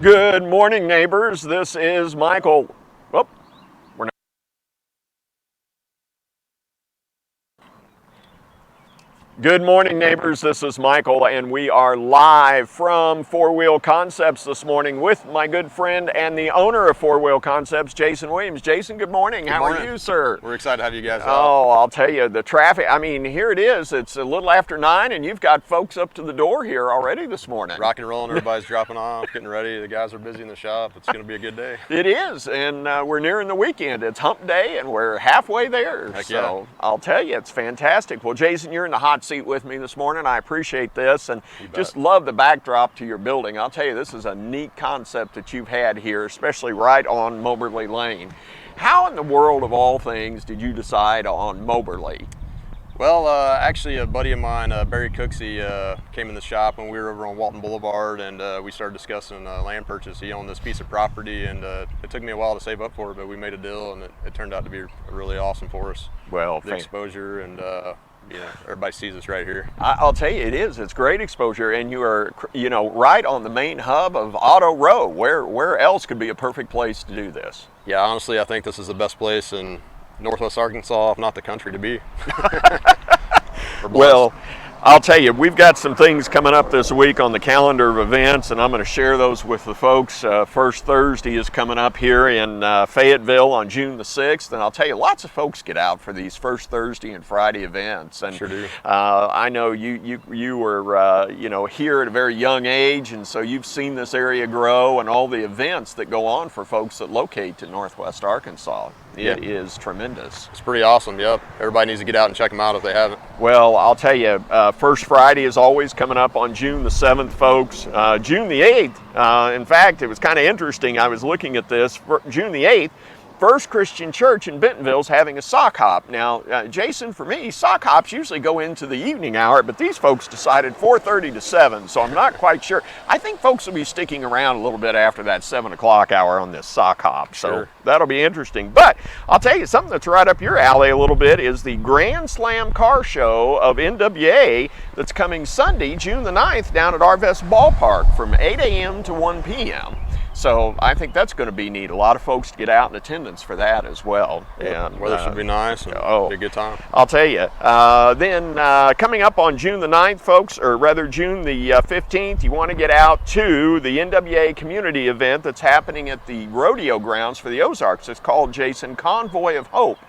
Good morning, neighbors. This is Michael. Oh, we're not. Good morning, neighbors. This is Michael, and we are live from 4Wheel Concepts this morning with my good friend and the owner of 4Wheel Concepts, Jason Williams. Jason, good morning. How are you, sir? We're excited to have you guys out. Oh, I'll tell you, the traffic, I mean, here it is. It's a little after 9, and you've got folks up to the door here already this morning. Rock and rolling, everybody's dropping off, getting ready. The guys are busy in the shop. It's going to be a good day. It is, and we're nearing the weekend. It's hump day, and we're halfway there. Heck so yeah. I'll tell you, it's fantastic. Well, Jason, you're in the hot seat with me this morning. I appreciate this, and just love the backdrop to your building. I'll tell you, this is a neat concept that you've had here, especially right on Moberly Lane. How in the world of all things did you decide on Moberly? Well, actually, a buddy of mine, Barry Cooksey, came in the shop when we were over on Walton Boulevard, and we started discussing land purchase. He owned this piece of property, and it took me a while to save up for it, but we made a deal, and it turned out to be really awesome for us. Well, the exposure, and everybody sees us right here. I'll tell you, it is. It's great exposure, and you are, right on the main hub of Auto Row. Where else could be a perfect place to do this? Yeah, honestly, I think this is the best place in Northwest Arkansas, if not the country, to be. Well, I'll tell you, we've got some things coming up this week on the calendar of events, and I'm going to share those with the folks. First Thursday is coming up here in Fayetteville on June the 6th, and I'll tell you, lots of folks get out for these First Thursday and Friday events. And sure do. I know you were here at a very young age, and so you've seen this area grow and all the events that go on for folks that locate in Northwest Arkansas. It is tremendous. It's pretty awesome, yep. Everybody needs to get out and check them out if they haven't. Well, I'll tell you, First Friday is always coming up on June the 7th, folks. June the 8th, in fact, it was kind of interesting. I was looking at this. For June the 8th, First Christian Church in Bentonville is having a sock hop. Now, Jason, for me, sock hops usually go into the evening hour, but these folks decided 4:30 to 7, so I'm not quite sure. I think folks will be sticking around a little bit after that 7 o'clock hour on this sock hop, so sure. That'll be interesting. But I'll tell you, something that's right up your alley a little bit is the Grand Slam Car Show of NWA that's coming Sunday, June the 9th, down at Arvest Ballpark from 8 a.m. to 1 p.m. So I think that's going to be neat. A lot of folks get out in attendance for that as well. And weather should be nice and be a good time. I'll tell you. Then coming up on June the 9th, folks, or rather June the 15th, you want to get out to the NWA community event that's happening at the rodeo grounds for the Ozarks. It's called, Jason, Convoy of Hope.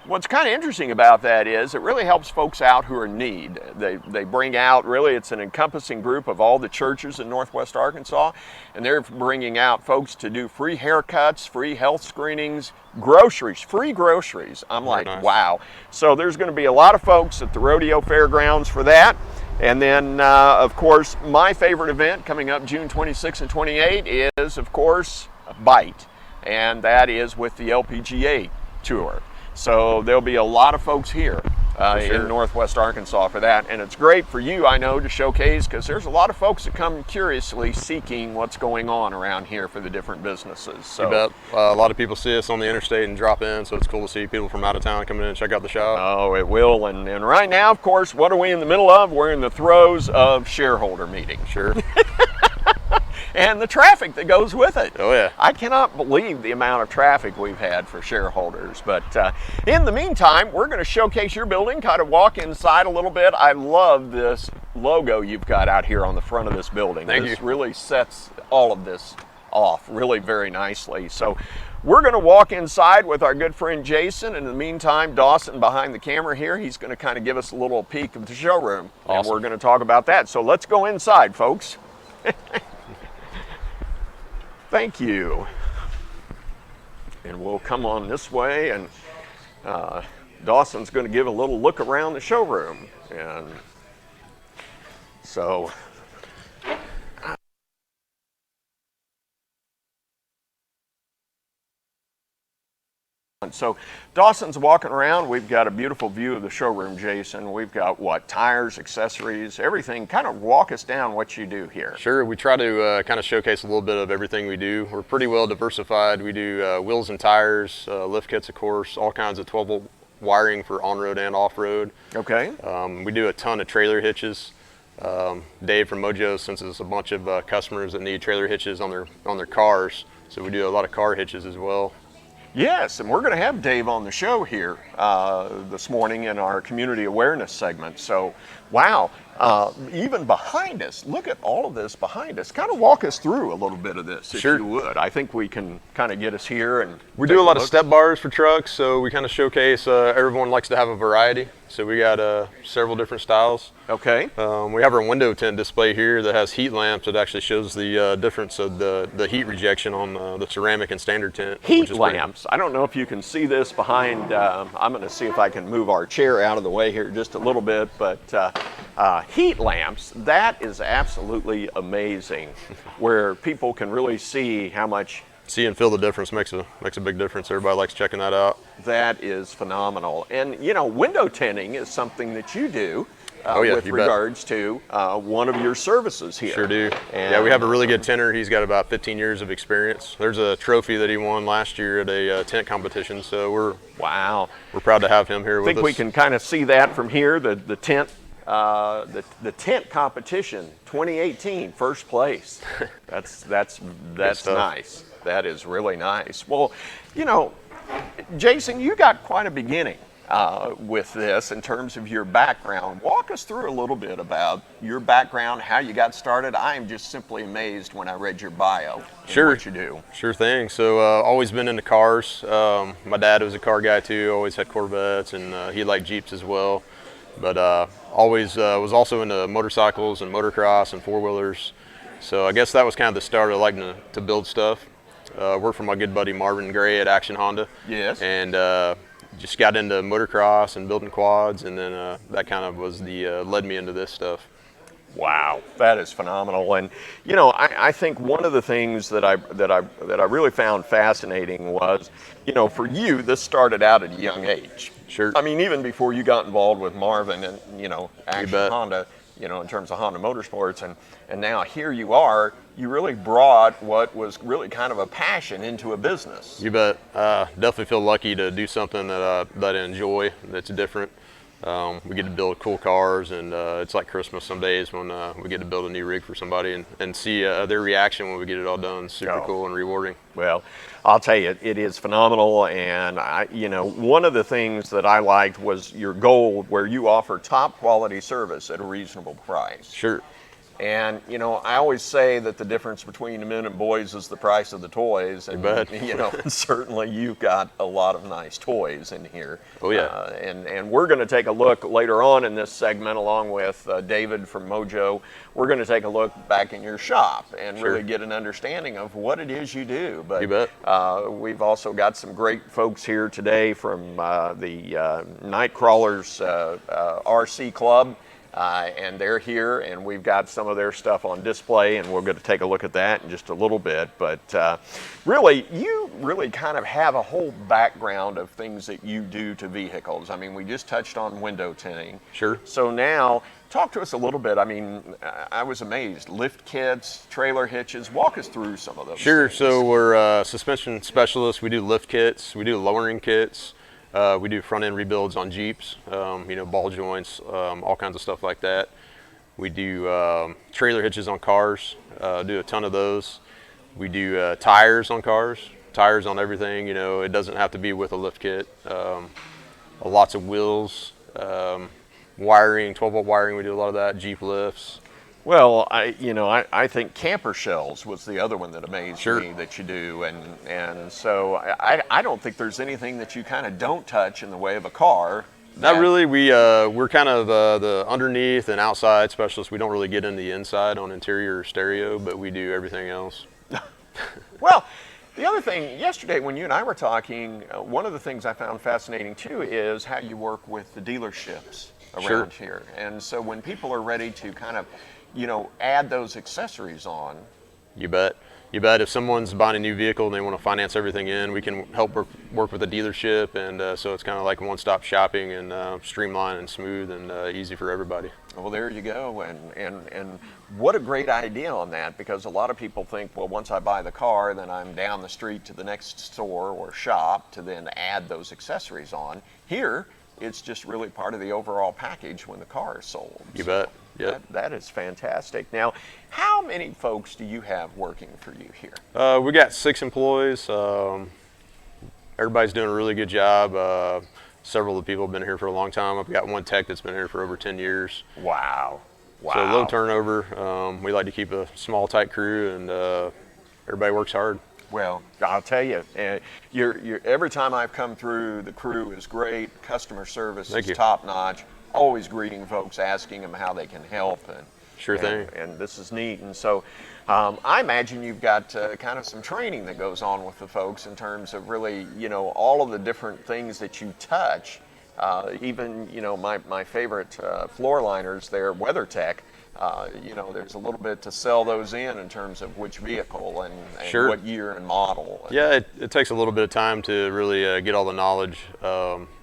What's kind of interesting about that is it really helps folks out who are in need. They bring out, really, it's an encompassing group of all the churches in Northwest Arkansas, and they're bringing out folks to do free haircuts, free health screenings, groceries, free groceries. I'm like, nice. Wow. So there's going to be a lot of folks at the rodeo fairgrounds for that. And then, of course, my favorite event coming up June 26 and 28 is, of course, Bite, and that is with the LPGA Tour. So there'll be a lot of folks here in Northwest Arkansas for that. And it's great for you, I know, to showcase, because there's a lot of folks that come curiously seeking what's going on around here for the different businesses. So, you bet. A lot of people see us on the interstate and drop in, so it's cool to see people from out of town coming in and check out the shop. Oh, it will. And right now, of course, what are we in the middle of? We're in the throes of shareholder meeting. Sure. And the traffic that goes with it. Oh, yeah. I cannot believe the amount of traffic we've had for shareholders. But in the meantime, we're going to showcase your building, kind of walk inside a little bit. I love this logo you've got out here on the front of this building. Thank This you. really sets all of this off really very nicely. So we're going to walk inside with our good friend Jason. In the meantime, Dawson behind the camera here, he's going to kind of give us a little peek of the showroom. Awesome. And we're going to talk about that. So let's go inside, folks. Thank you. And we'll come on this way, and Dawson's going to give a little look around the showroom. And so So Dawson's walking around. We've got a beautiful view of the showroom, Jason. We've got what? Tires, accessories, everything. Kind of walk us down what you do here. Sure, we try to kind of showcase a little bit of everything we do. We're pretty well diversified. We do wheels and tires, lift kits, of course, all kinds of 12-volt wiring for on-road and off-road. Okay. We do a ton of trailer hitches. Dave from Mojo sends us a bunch of customers that need trailer hitches on their cars, so we do a lot of car hitches as well. Yes, and we're going to have Dave on the show here this morning in our community awareness segment. So, wow, even behind us, look at all of this behind us. Kind of walk us through a little bit of this, if Sure. you would. I think we can kind of get us here. And We take do a lot of look. step bars for trucks, so we kind of showcase, everyone likes to have a variety, so we got several different styles. Okay. We have our window tint display here that has heat lamps that actually shows the difference of the heat rejection on the ceramic and standard tint. Heat which is pretty- lamps. I don't know if you can see this behind. I'm going to see if I can move our chair out of the way here just a little bit. But heat lamps, that is absolutely amazing, where people can really see how much. See and feel the difference makes a big difference. Everybody likes checking that out. That is phenomenal. And you know, window tinting is something that you do. Oh, yeah, with you bet. regards to one of your services here. Sure do. And, Yeah, we have a really good tinter. He's got about 15 years of experience. There's a trophy that he won last year at a tint competition, so we're Wow. proud to have him here I with think us. we can kind of see that from here. The tent, the tent competition, 2018, first place. That's stuff. nice. That is really nice. Well, you know, Jason, you got quite a beginning with this in terms of your background. Walk us through a little bit about your background, how you got started. I am just simply amazed when I read your bio and Sure. what you do. Sure thing. So always been into cars. My dad was a car guy too. Always had Corvettes, and he liked Jeeps as well. But always was also into motorcycles and motocross and four-wheelers. So I guess that was kind of the start of liking to build stuff. Worked for my good buddy Marvin Gray at Action Honda. Yes. And just got into motocross and building quads, and then that kind of was led me into this stuff. Wow, that is phenomenal. And you know, I think one of the things that I really found fascinating was, you know, for you, this started out at a young age. Sure. I mean, even before you got involved with Marvin and, you know, Action bet. Honda, you know, in terms of Honda Motorsports, and now here you are. You really brought what was really kind of a passion into a business. You bet. Definitely feel lucky to do something that I enjoy, that's different. We get to build cool cars, and it's like Christmas some days when we get to build a new rig for somebody and see their reaction when we get it all done. Super Oh. cool and rewarding. Well, I'll tell you, it is phenomenal. And you know, one of the things that I liked was your goal, where you offer top quality service at a reasonable price. Sure. And you know, I always say that the difference between the men and boys is the price of the toys. And bet. you know, certainly you've got a lot of nice toys in here. Oh, yeah. And we're going to take a look later on in this segment, along with David from Mojo. We're going to take a look back in your shop and Sure. really get an understanding of what it is you do. But You bet. we've also got some great folks here today from the Nightcrawlers RC Club. And they're here, and we've got some of their stuff on display, and we're going to take a look at that in just a little bit. But really, you really kind of have a whole background of things that you do to vehicles. I mean, we just touched on window tinting. Sure. So now, talk to us a little bit. I mean, I was amazed. Lift kits, trailer hitches. Walk us through some of those. Sure. things. So we're suspension specialists. We do lift kits. We do lowering kits. We do front end rebuilds on Jeeps, you know, ball joints, all kinds of stuff like that. We do trailer hitches on cars, do a ton of those. We do tires on cars, tires on everything. You know, it doesn't have to be with a lift kit. Lots of wheels, wiring, 12-volt wiring. We do a lot of that. Jeep lifts. Well, I think camper shells was the other one that amazed Sure. me that you do, and so I don't think there's anything that you kind of don't touch in the way of a car. Not really. We're kind of the underneath and outside specialists. We don't really get into the inside on interior or stereo, but we do everything else. Well, the other thing, yesterday when you and I were talking, one of the things I found fascinating too is how you work with the dealerships around Sure. here. And so when people are ready to kind of, you know, add those accessories on. You bet. You bet. If someone's buying a new vehicle and they want to finance everything in, we can help work with the dealership, and so it's kind of like one-stop shopping and streamlined and smooth and easy for everybody. Well, there you go, and what a great idea on that, because a lot of people think, well, once I buy the car, then I'm down the street to the next store or shop to then add those accessories on. Here, it's just really part of the overall package when the car is sold. You bet. Yep. That is fantastic. Now, how many folks do you have working for you here? We got 6 employees. Everybody's doing a really good job. Several of the people have been here for a long time. I've got one tech that's been here for over 10 years. Wow. Wow. So low turnover. We like to keep a small, tight crew, and everybody works hard. Well, I'll tell you, every time I've come through, the crew is great. Customer service Thank is you. top notch. Always greeting folks, asking them how they can help. Sure thing. And this is neat. And so I imagine you've got kind of some training that goes on with the folks in terms of really, all of the different things that you touch. Even, my favorite floor liners there, WeatherTech, there's a little bit to sell those in terms of which vehicle and Sure. what year and model. Yeah, it takes a little bit of time to really get all the knowledge.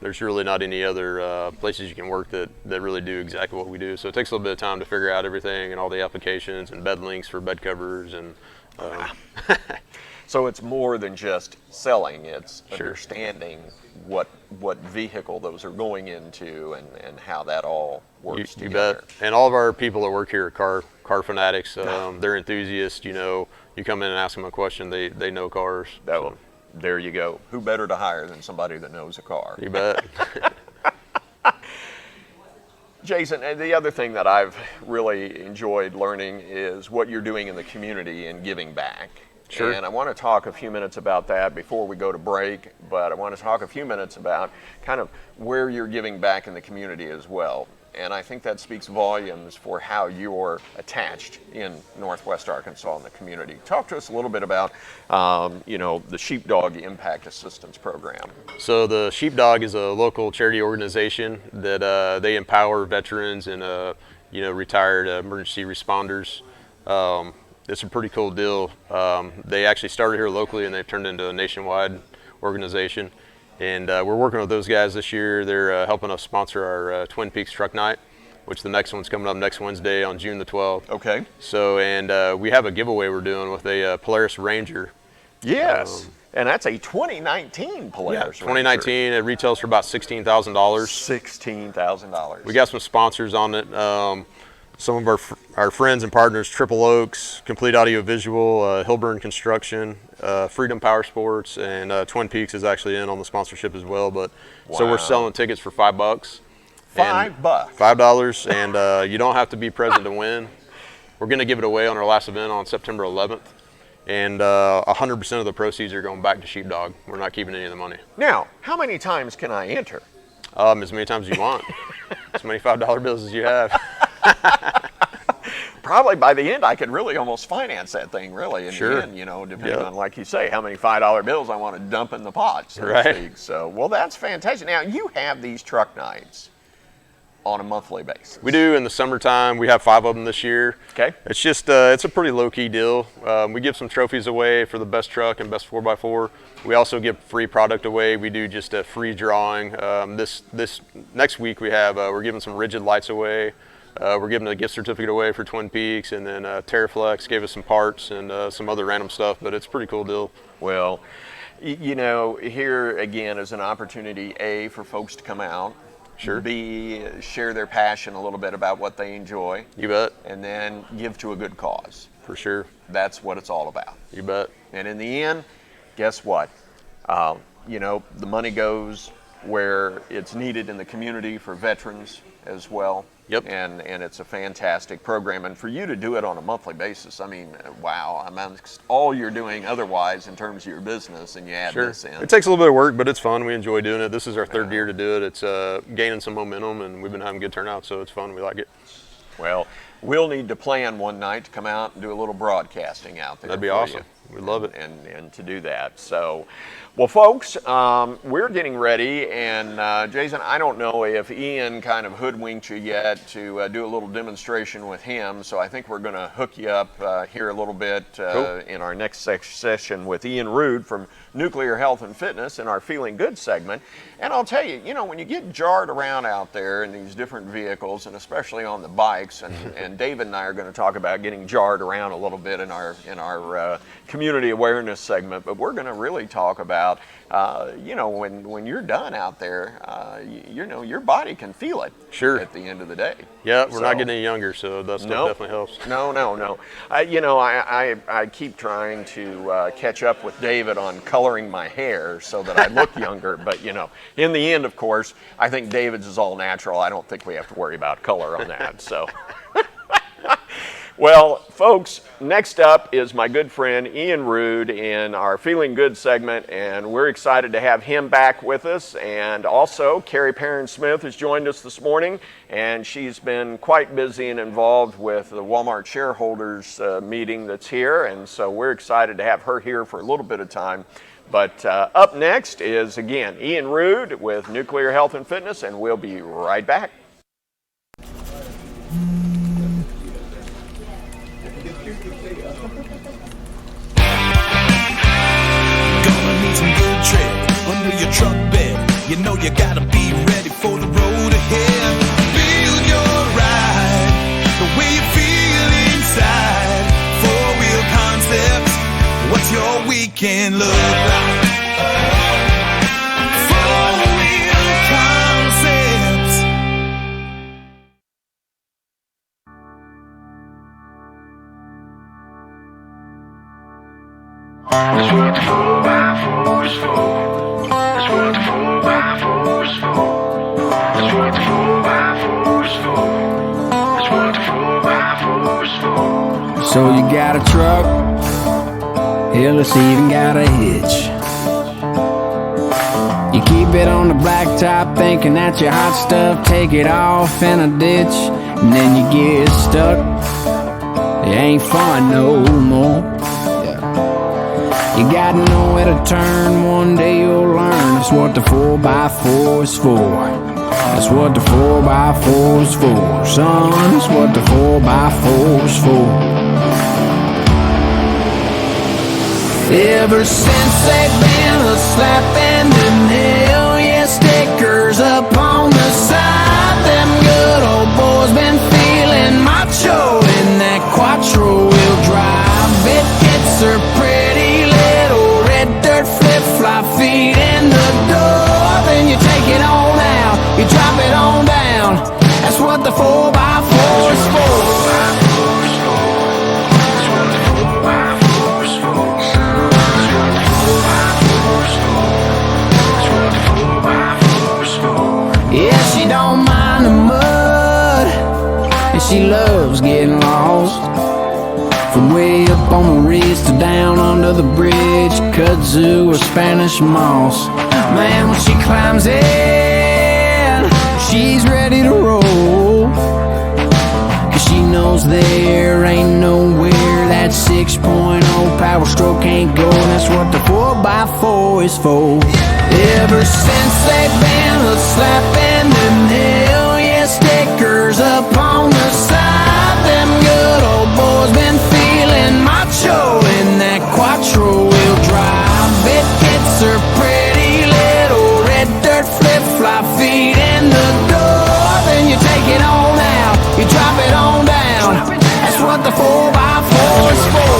There's really not any other places you can work that really do exactly what we do. So it takes a little bit of time to figure out everything and all the applications and bed links for bed covers and. So it's more than just selling, it's Sure. understanding what vehicle those are going into and how that all works You together. bet. And all of our people that work here are car fanatics. They're enthusiasts. You come in and ask them a question, they know cars. So, there you go. Who better to hire than somebody that knows a car? You bet. Jason, and the other thing that I've really enjoyed learning is what you're doing in the community and giving back. Sure. And I want to talk a few minutes about that before we go to break, but I want to talk a few minutes about kind of where you're giving back in the community as well. And I think that speaks volumes for how you're attached in Northwest Arkansas and the community. Talk to us a little bit about, the Sheepdog Impact Assistance Program. So the Sheepdog is a local charity organization that they empower veterans and retired emergency responders. It's a pretty cool deal. They actually started here locally and they've turned into a nationwide organization. And we're working with those guys this year. They're helping us sponsor our Twin Peaks Truck Night, which the next one's coming up next Wednesday on June the 12th. Okay. So, and we have a giveaway we're doing with a Polaris Ranger. Yes. And that's a 2019 Polaris. 2019, it retails for about $16,000. $16,000. We got some sponsors on it. Some of our friends and partners, Triple Oaks, Complete Audio Visual, Hilburn Construction, Freedom Power Sports, and Twin Peaks is actually in on the sponsorship as well. But so we're selling tickets for $5. $5. $5, and you don't have to be present to win. We're going to give it away on our last event on September 11th, and 100% of the proceeds are going back to Sheepdog. We're not keeping any of the money. Now, how many times can I enter? As many times as you want. As many $5 bills as you have. Probably by the end, I could really almost finance that thing, really, in Sure. the end, depending on, like you say, how many $5 bills I want to dump in the pot, so to Right. speak. So, well, that's fantastic. Now, you have these truck nights on a monthly basis. We do in the summertime. We have 5 of them this year. Okay. It's just, it's a pretty low-key deal. We give some trophies away for the best truck and best 4x4. We also give free product away. We do just a free drawing. This next week we're giving some rigid lights away. We're giving a gift certificate away for Twin Peaks, and then Terraflex gave us some parts and some other random stuff, but it's a pretty cool deal. Well, here again is an opportunity, A, for folks to come out. Sure. B, share their passion a little bit about what they enjoy. You bet. And then give to a good cause. For sure. That's what it's all about. You bet. And in the end, guess what? The money goes where it's needed in the community for veterans as well. Yep. And it's a fantastic program. And for you to do it on a monthly basis, I mean, wow, amongst all you're doing otherwise in terms of your business, and you add Sure. this in. It takes a little bit of work, but it's fun. We enjoy doing it. This is our 3rd year to do it. It's gaining some momentum, and we've been having good turnout, so it's fun. We like it. Well, we'll need to plan one night to come out and do a little broadcasting out there. That'd be for awesome. you. We'd love it. And to do that. So, well, folks, we're getting ready. And Jason, I don't know if Ian kind of hoodwinked you yet to do a little demonstration with him. So I think we're going to hook you up here a little bit Cool. in our next session with Ian Rude from Nuclear Health and Fitness in our Feeling Good segment. And I'll tell you, when you get jarred around out there in these different vehicles, and especially on the bikes, and David and I are going to talk about getting jarred around a little bit in our community community awareness segment, but we're going to really talk about, you know, when you're done out there, you know, your body can feel it. Sure. At the end of the day. Yeah, we're not getting any younger, so that stuff definitely helps. No. You know, I keep trying to catch up with David on coloring my hair so that I look younger, but you know, in the end, of course, I think David's is all natural. I don't think we have to worry about color on that. So. Well, folks, next up is my good friend Ian Rude in our Feeling Good segment, and we're excited to have him back with us. And also, Carrie Perrin-Smith has joined us this morning, and she's been quite busy and involved with the Walmart shareholders meeting that's here, and so we're excited to have her here for a little bit of time. But up next is, again, Ian Rude with Nuclear Health and Fitness, and we'll be right back. Under your truck bed, you know you gotta be ready for the road ahead. Feel your ride, the way you feel inside. Four-wheel concepts, what's your weekend look like? Four-wheel concepts. That's what the 4x4 is for. That's what the 4x4 is for. That's what the 4x4 is for. That's what the 4x4 is for. So you got a truck, hell, it's even got a hitch. You keep it on the blacktop thinking that's your hot stuff. Take it off in a ditch, and then you get stuck. It ain't fun no more. You gotta know where to turn, one day you'll learn. That's what the 4x4 is for. That's what the 4x4 is for, son. That's what the 4x4 is for. Ever since they've been a slapping the nail, yeah, stickers up on the side. Them good old boys been feeling macho in that quattro wheel drive. It gets her pretty little red dirt flip-flop feet in the door. Then you take it on out, you drop it on down. That's what the 4x4 is for. Yeah, she don't mind the mud, and she loves getting lost. From way up on the ridge to down under the bridge, kudzu or Spanish moss. Man, when she climbs in, she's ready to roll. Cause she knows there ain't nowhere that 6.0 power stroke ain't going. That's what the 4x4 is for. Ever since they've been a slapping the nail, yeah, stickers up on the side. Them good old boys been feeling macho in that quattro wheel drive. It gets her pretty little red dirt flip-flop feet in the door. Then you take it on out, you drop it on down. That's what the 4x4 is for.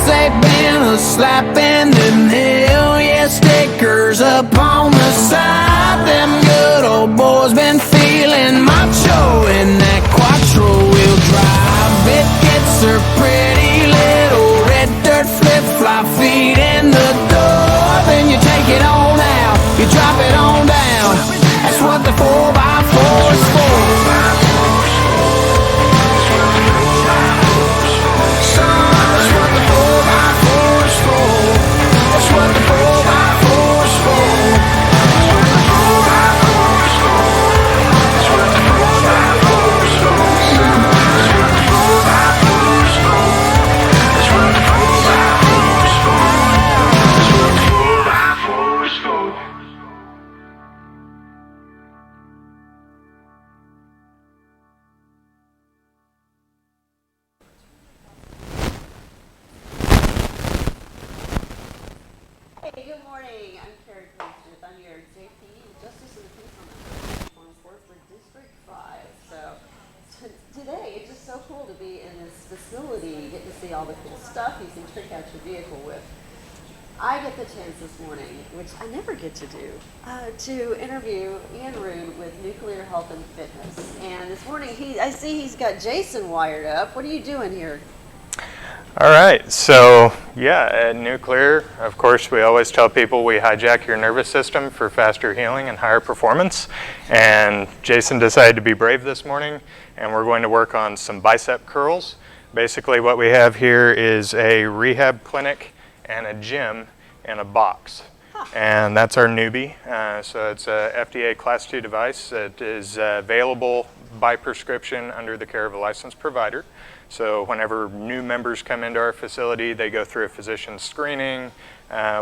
They've been a slapping the nail, yeah, stickers up on the side. Them good old boys been feeling macho in that quattro wheel drive. It gets her pretty little red dirt flip-flop feet in the door. Then you take it on out, you drop it on down. That's what the 4x4 is for. Good morning. I'm Carrie Smith. I'm your JP, Justice of the Peace on Forest District 5. So today, it's just so cool to be in this facility, get to see all the cool stuff you can trick out your vehicle with. I get the chance this morning, which I never get to do, to interview Ian Rood with Nuclear Health and Fitness. And this morning, I see he's got Jason wired up. What are you doing here? All right, so yeah, at Nuclear, of course, we always tell people we hijack your nervous system for faster healing and higher performance. And Jason decided to be brave this morning, and we're going to work on some bicep curls. Basically, what we have here is a rehab clinic and a gym in a box. And that's our newbie. So it's a FDA Class 2 device that is available by prescription under the care of a licensed provider. So whenever new members come into our facility, they go through a physician screening.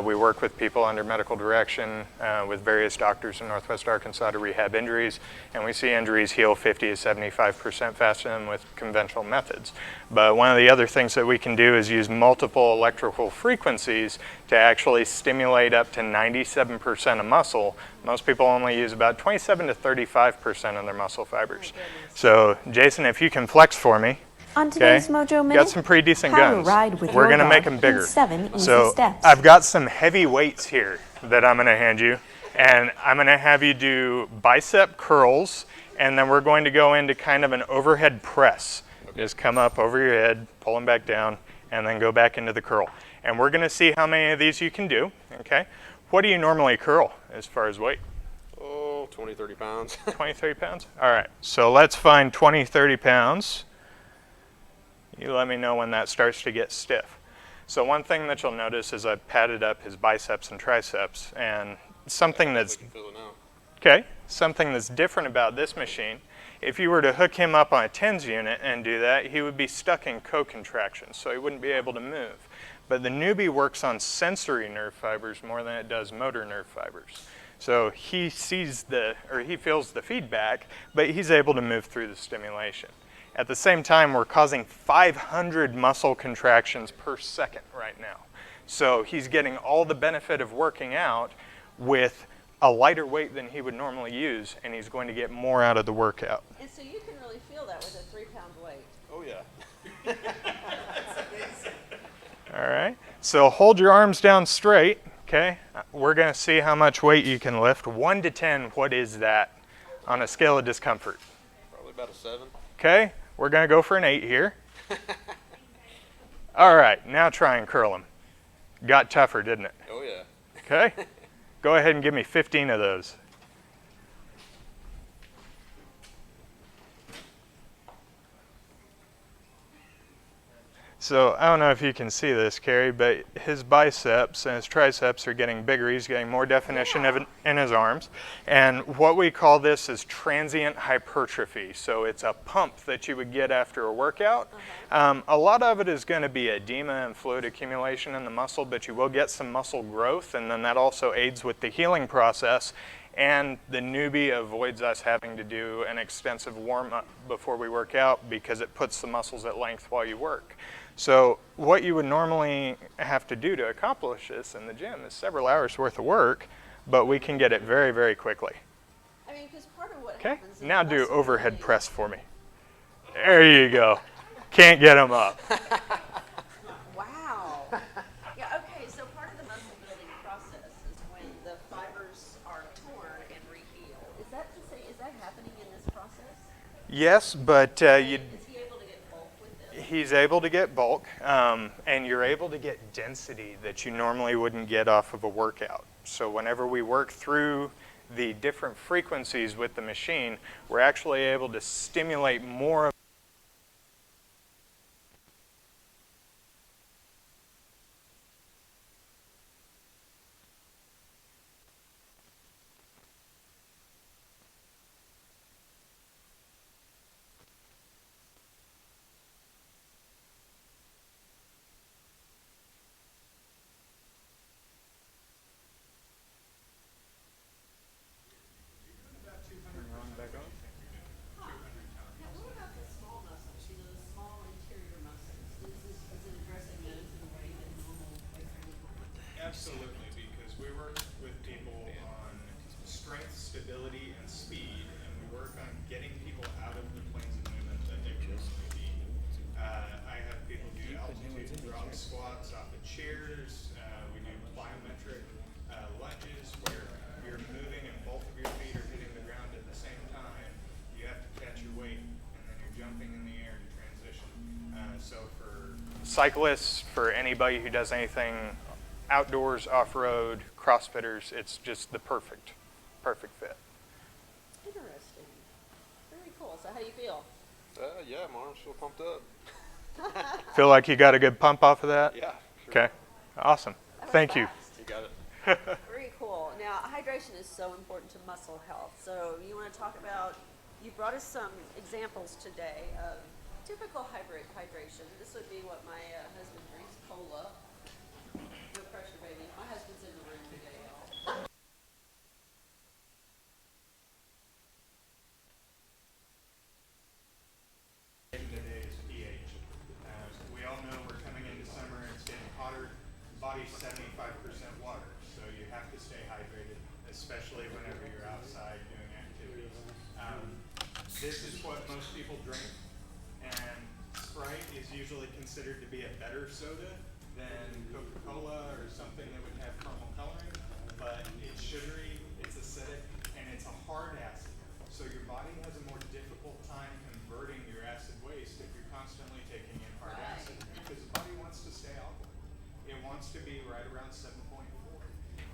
We work with people under medical direction with various doctors in Northwest Arkansas to rehab injuries, and we see injuries heal 50 to 75% faster than with conventional methods. But one of the other things that we can do is use multiple electrical frequencies to actually stimulate up to 97% of muscle. Most people only use about 27 to 35% of their muscle fibers. So Jason, if you can flex for me. On today's Mojo Minute, got some pretty decent how to guns. ride with We're your gonna dog make them in bigger. 7 easy So steps. I've got some heavy weights here that I'm gonna hand you, and I'm gonna have you do bicep curls, and then we're going to go into kind of an overhead press. Just come up over your head, pull them back down, and then go back into the curl. And we're gonna see how many of these you can do, okay? What do you normally curl as far as weight? Oh, 20, 30 pounds. 20, 30 pounds? All right, so let's find 20, 30 pounds. You let me know when that starts to get stiff. So one thing that you'll notice is I've padded up his biceps and triceps, and something that's something that's different about this machine, if you were to hook him up on a TENS unit and do that, he would be stuck in co-contractions, so he wouldn't be able to move. But the newbie works on sensory nerve fibers more than it does motor nerve fibers. So he feels the feedback, but he's able to move through the stimulation. At the same time, we're causing 500 muscle contractions per second right now. So he's getting all the benefit of working out with a lighter weight than he would normally use, and he's going to get more out of the workout. And so you can really feel that with a 3-pound weight. Oh, yeah. All right, so hold your arms down straight, okay? We're gonna see how much weight you can lift. 1 to 10, what is that on a scale of discomfort? Probably about a 7. Okay, we're gonna go for an 8 here. All right, now try and curl them. Got tougher, didn't it? Oh, yeah. Okay, go ahead and give me 15 of those. So I don't know if you can see this, Carrie, but his biceps and his triceps are getting bigger. He's getting more definition in his arms. And what we call this is transient hypertrophy. So it's a pump that you would get after a workout. A lot of it is going to be edema and fluid accumulation in the muscle, but you will get some muscle growth, and then that also aids with the healing process. And the newbie avoids us having to do an extensive warm-up before we work out because it puts the muscles at length while you work. So what you would normally have to do to accomplish this in the gym is several hours worth of work, but we can get it very, very quickly. I mean, because part of what Okay, happens now do muscle overhead memory- press for me. There you go. Can't get them up. Wow. Yeah, okay, so part of the muscle building process is when the fibers are torn and reheal. Is that happening in this process? Yes, but Is he able to get bulk with this? he's able to get bulk, and you're able to get density that you normally wouldn't get off of a workout. So whenever we work through the different frequencies with the machine, we're actually able to stimulate more of Now, what about the small muscles, the small interior muscles? Is it addressing those in a way that normal weight training would? Absolutely, because speed, and we work on getting people out of the planes of movement that they would normally be. I have people do altitude drop squats off of chairs. We do plyometric lunges where you're moving and both of your feet are hitting the ground at the same time. You have to catch your weight, and then you're jumping in the air to transition. So for cyclists, for anybody who does anything outdoors, off-road, CrossFitters, it's just the perfect fit. Interesting. Very cool. So how do you feel? Yeah, my arms feel pumped up. Feel like you got a good pump off of that? Yeah. Sure. Okay, awesome. That was Thank you. fast. You got it. Very cool. Now, hydration is so important to muscle health. So you want to talk about, you brought us some examples today of typical hydration. This would be what my husband drinks, cola. No pressure, baby. My husband's in the room today, y'all. Today is pH. We all know we're coming into summer and it's getting hotter. Body's 75% water, so you have to stay hydrated, especially whenever you're outside doing activities. This is what most people drink, and Sprite is usually considered to be a better soda than Coca-Cola or something that would have caramel coloring, but it's sugary, it's acidic, and it's a hard acid. So your body has a more difficult time converting your acid waste if you're constantly taking in hard acid, because the body wants to stay alkaline. It wants to be right around 7.4.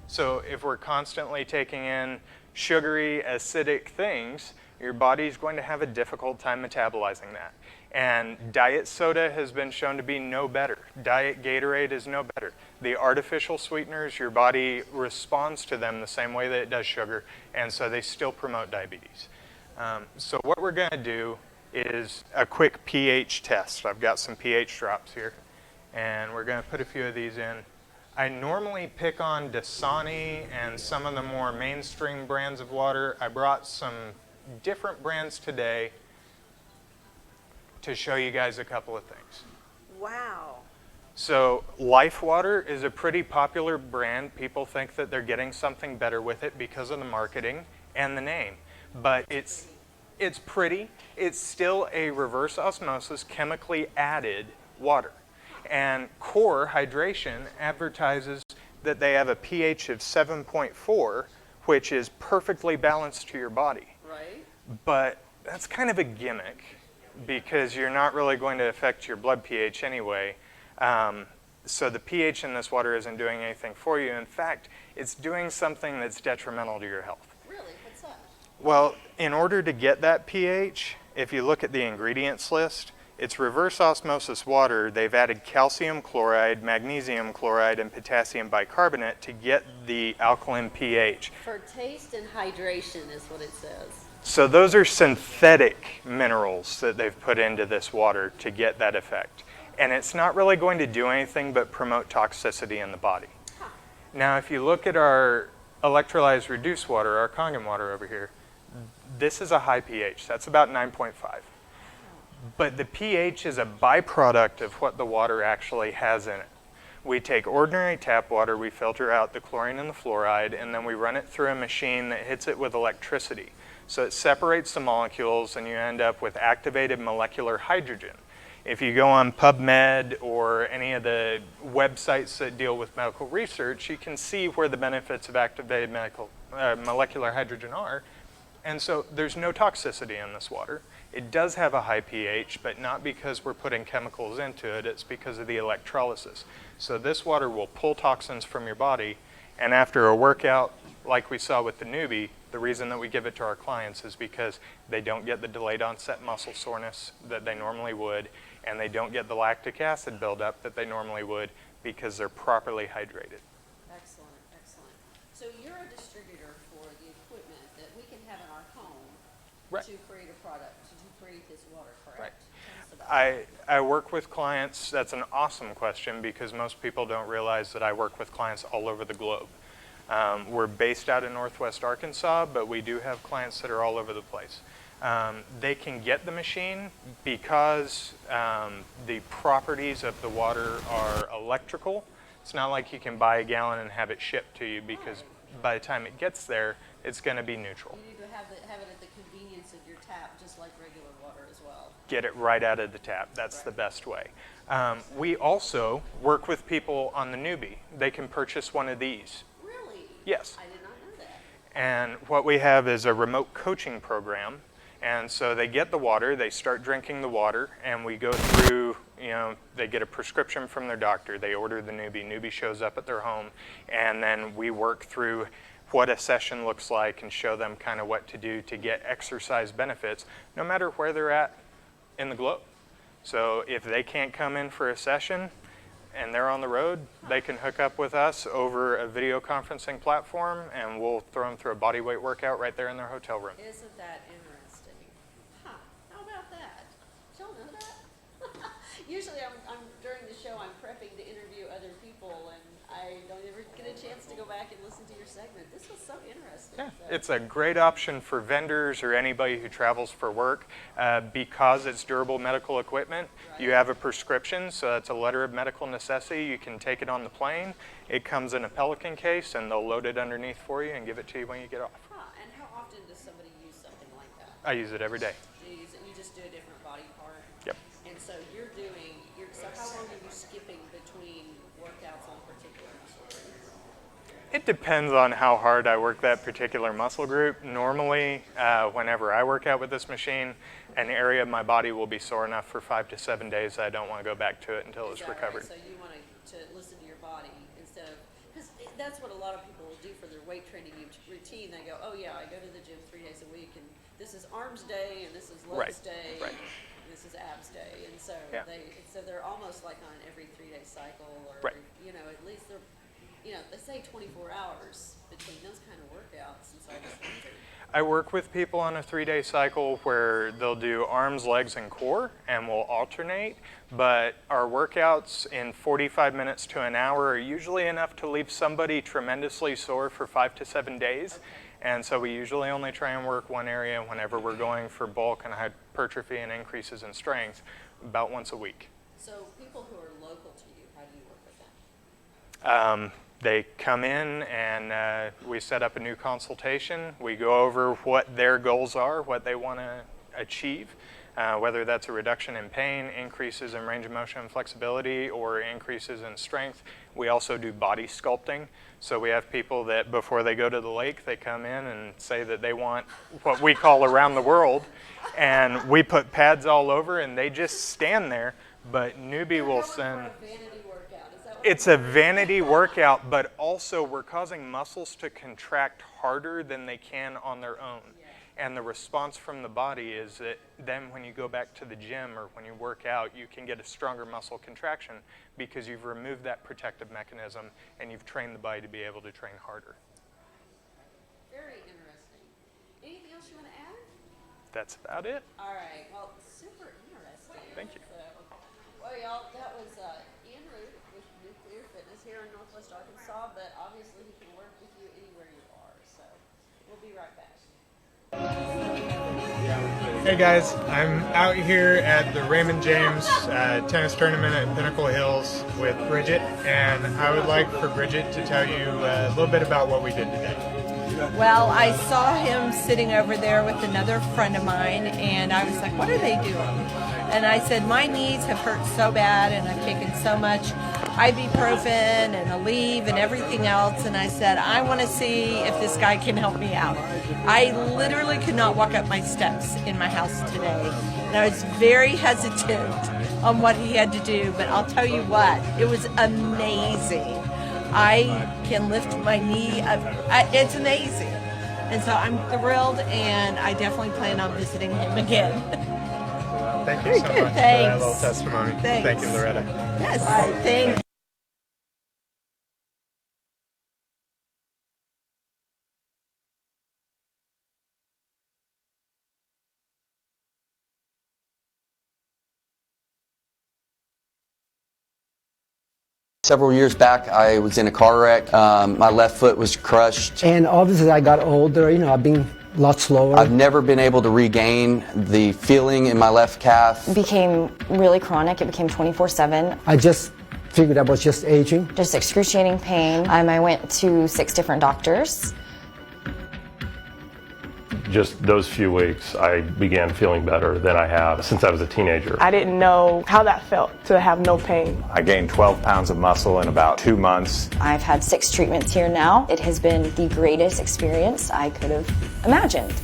So if we're constantly taking in sugary, acidic things, your body's going to have a difficult time metabolizing that. And diet soda has been shown to be no better. Diet Gatorade is no better. The artificial sweeteners, your body responds to them the same way that it does sugar, and so they still promote diabetes. So what we're going to do is a quick pH test. I've got some pH drops here, and we're going to put a few of these in. I normally pick on Dasani and some of the more mainstream brands of water. I brought some different brands today to show you guys a couple of things. Wow. So Life Water is a pretty popular brand. People think that they're getting something better with it because of the marketing and the name. But it's pretty. It's still a reverse osmosis, chemically added water. And Core Hydration advertises that they have a pH of 7.4, which is perfectly balanced to your body. Right? But that's kind of a gimmick because you're not really going to affect your blood pH anyway. So the pH in this water isn't doing anything for you. In fact, it's doing something that's detrimental to your health. Really? What's that? Well, in order to get that pH, if you look at the ingredients list, it's reverse osmosis water. They've added calcium chloride, magnesium chloride, and potassium bicarbonate to get the alkaline pH. For taste and hydration is what it says. So those are synthetic minerals that they've put into this water to get that effect. And it's not really going to do anything but promote toxicity in the body. Huh. Now, if you look at our electrolyzed reduced water, our Kangen water over here, this is a high pH. That's about 9.5. But the pH is a byproduct of what the water actually has in it. We take ordinary tap water, we filter out the chlorine and the fluoride, and then we run it through a machine that hits it with electricity. So it separates the molecules and you end up with activated molecular hydrogen. If you go on PubMed or any of the websites that deal with medical research, you can see where the benefits of activated molecular hydrogen are. And so there's no toxicity in this water. It does have a high pH, but not because we're putting chemicals into it, it's because of the electrolysis. So this water will pull toxins from your body, and after a workout, like we saw with the newbie, the reason that we give it to our clients is because they don't get the delayed onset muscle soreness that they normally would, and they don't get the lactic acid buildup that they normally would because they're properly hydrated. Excellent, excellent. So you're a distributor for the equipment that we can have in our home Right. to create a product, to create this water, correct? Right. Tell us about that. I work with clients. That's an awesome question because most people don't realize that I work with clients all over the globe. We're based out in Northwest Arkansas, but we do have clients that are all over the place. They can get the machine because the properties of the water are electrical. It's not like you can buy a gallon and have it shipped to you because by the time it gets there, it's going to be neutral. You need to have it at the convenience of your tap, just like regular water as well. Get it right out of the tap. That's the best way. We also work with people on the Newbie. They can purchase one of these. Really? Yes. I did not know that. And what we have is a remote coaching program. And so they get the water, they start drinking the water, and we go through, they get a prescription from their doctor, they order the Newbie, Newbie shows up at their home, and then we work through what a session looks like and show them kind of what to do to get exercise benefits, no matter where they're at in the globe. So if they can't come in for a session and they're on the road, they can hook up with us over a video conferencing platform, and we'll throw them through a body weight workout right there in their hotel room. Isn't that interesting? Huh, how about that? Did y'all know that? Usually I'm during the show, I'm prepping to interview other people, and I don't ever get a chance to go back and listen to your segment. This was so interesting. Yeah, So- it's a great option for vendors or anybody who travels for work because it's durable medical equipment. You have a prescription, so that's a letter of medical necessity. You can take it on the plane. It comes in a Pelican case, and they'll load it underneath for you and give it to you when you get off. Huh, and how often does somebody use something like that? I use it every day. Do you use it, you just do a different body part? Yep. And so so how long are you skipping between workouts on particular muscle groups? It depends on how hard I work that particular muscle group. Normally, whenever I work out with this machine, an area of my body will be sore enough for 5 to 7 days. I don't want to go back to it until it's Is that recovered. right? So you want to listen to your body instead of, because that's what a lot of people will do for their weight training routine. They go, oh yeah, I go to the gym 3 days a week, and this is arms day, and this is legs day, right. and this is abs day, and so Yeah. they're almost like on every 3-day cycle, or Right. at least they're, they say 24 hours between those kind of workouts, and so I just wondered. I work with people on a 3-day cycle where they'll do arms, legs, and core, and we'll alternate. But our workouts in 45 minutes to an hour are usually enough to leave somebody tremendously sore for 5 to 7 days. And so we usually only try and work one area whenever we're going for bulk and hypertrophy and increases in strength about once a week. So people who are local to you, how do you work with them? They come in and we set up a new consultation. We go over what their goals are, what they want to achieve, whether that's a reduction in pain, increases in range of motion and flexibility, or increases in strength. We also do body sculpting. So we have people that before they go to the lake, they come in and say that they want what we call around the world. And we put pads all over and they just stand there. But Newbie will send... It's a vanity workout, but also we're causing muscles to contract harder than they can on their own. And the response from the body is that then when you go back to the gym or when you work out, you can get a stronger muscle contraction because you've removed that protective mechanism and you've trained the body to be able to train harder. Very interesting. Anything else you want to add? That's about it. All right. Well, super interesting. Thank you. So, well, y'all, that was Ian Root with Nuclear Fitness here in Northwest Arkansas, but obviously he can work with you anywhere you are. So we'll be right back. Hey guys, I'm out here at the Raymond James tennis tournament at Pinnacle Hills with Bridget, and I would like for Bridget to tell you a little bit about what we did today. Well, I saw him sitting over there with another friend of mine, and I was like, what are they doing? And I said, my knees have hurt so bad, and I've taken so much ibuprofen and Aleve and everything else, and I said, I want to see if this guy can help me out. I literally could not walk up my steps in my house today, and I was very hesitant on what he had to do, but I'll tell you what, it was amazing. I can lift my knee up. It's amazing. And so I'm thrilled, and I definitely plan on visiting him again. Thank you so much for that little testimony. Thanks. Thank you, Loretta. Yes, thank you. Several years back, I was in a car wreck. My left foot was crushed. And obviously, I got older. I've been a lot slower. I've never been able to regain the feeling in my left calf. It became really chronic. It became 24/7. I just figured I was just aging. Just excruciating pain. I went to 6 different doctors. just those few weeks, I began feeling better than I have since I was a teenager. I didn't know how that felt to have no pain. I gained 12 pounds of muscle in about 2 months. I've had 6 treatments here now. It has been the greatest experience I could have imagined.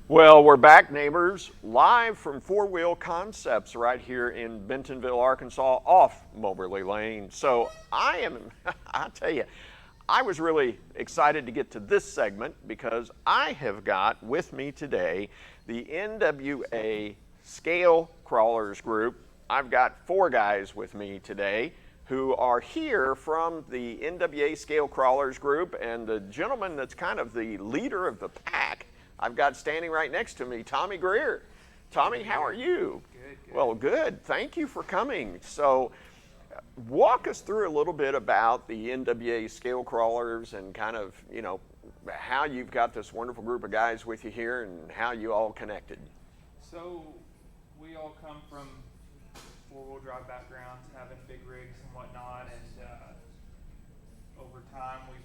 Well, we're back, neighbors, live from Four Wheel Concepts right here in Bentonville, Arkansas, off Moberly Lane. So I tell you, I was really excited to get to this segment because I have got with me today the NWA Scale Crawlers Group. I've got 4 guys with me today who are here from the NWA Scale Crawlers Group, and the gentleman that's kind of the leader of the pack I've got standing right next to me, Tommy Greer. Tommy, how are you? Good. Well, good. Thank you for coming. So walk us through a little bit about the NWA Scale Crawlers and kind of, you know, how you've got this wonderful group of guys with you here and how you all connected. So we all come from four-wheel drive backgrounds, having big rigs and whatnot, and over time we've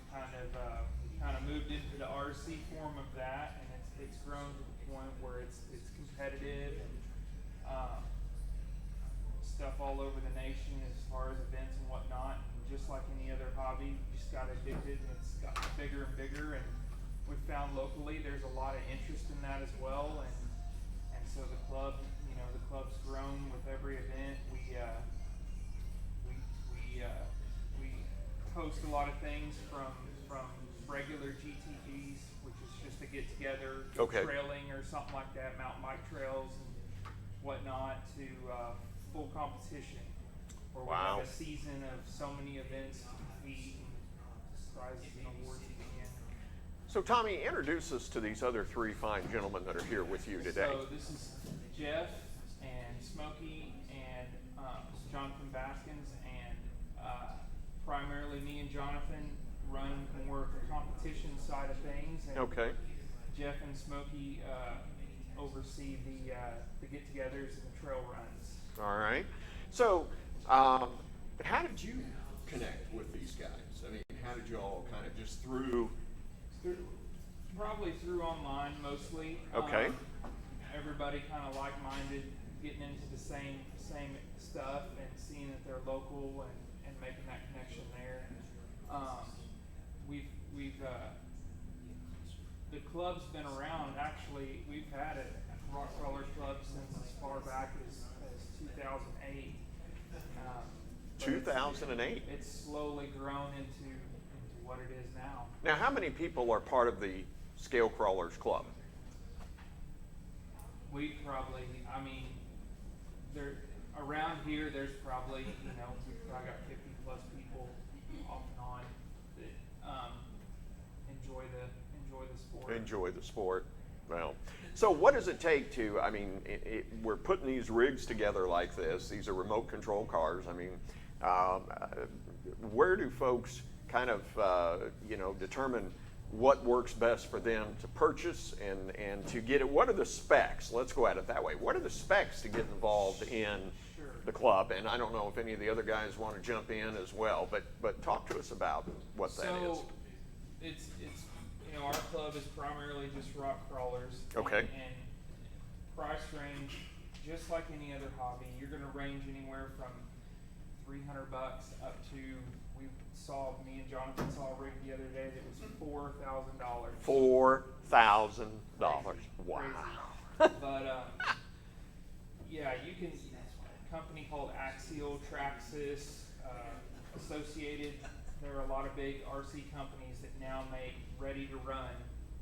kind of moved into the RC form of that, and it's grown to the point where it's competitive and stuff all over the nation as far as events and whatnot. And just like any other hobby, you just got addicted and it's gotten bigger and bigger. And we've found locally there's a lot of interest in that as well. And so the club, you know, the club's grown with every event. We host a lot of things from regular GTVs, which is just a get together, okay, trailing or something like that, mountain bike trails and whatnot, to full competition, where we have a season of so many events to compete and prizes and awards at the end. So Tommy, introduce us to these other 3 fine gentlemen that are here with you today. So this is Jeff and Smokey and Jonathan Baskins, and primarily me and Jonathan run more of the competition side of things. And okay. Jeff and Smokey oversee the get-togethers and the trail runs. All right. So, how did you connect with these guys? I mean, how did you all kind of just Probably through online mostly. Okay. Everybody kind of like-minded, getting into the same stuff and seeing that they're local and making that connection there. The club's been around. Actually, we've had a Rock Crawlers Club since as far back as 2008. 2008? It's slowly grown into what it is now. Now, how many people are part of the Scale Crawlers Club? We probably, there around here, there's probably, we've probably got 50 plus people off and on that enjoy the sport. Enjoy the sport. Well, so what does it take to, we're putting these rigs together like this. These are remote control cars. Where do folks kind of, determine what works best for them to purchase and to get it? What are the specs? Let's go at it that way. What are the specs to get involved in the club? And I don't know if any of the other guys want to jump in as well, but talk to us about what that is. So it's our club is primarily just rock crawlers. Okay. And price range just like any other hobby, you're going to range anywhere from $300 up to, me and Jonathan saw a rig the other day that was $4,000. $4,000. Wow. But yeah, you can. A company called Axial, Traxxas, Associated. There are a lot of big RC companies that now make ready-to-run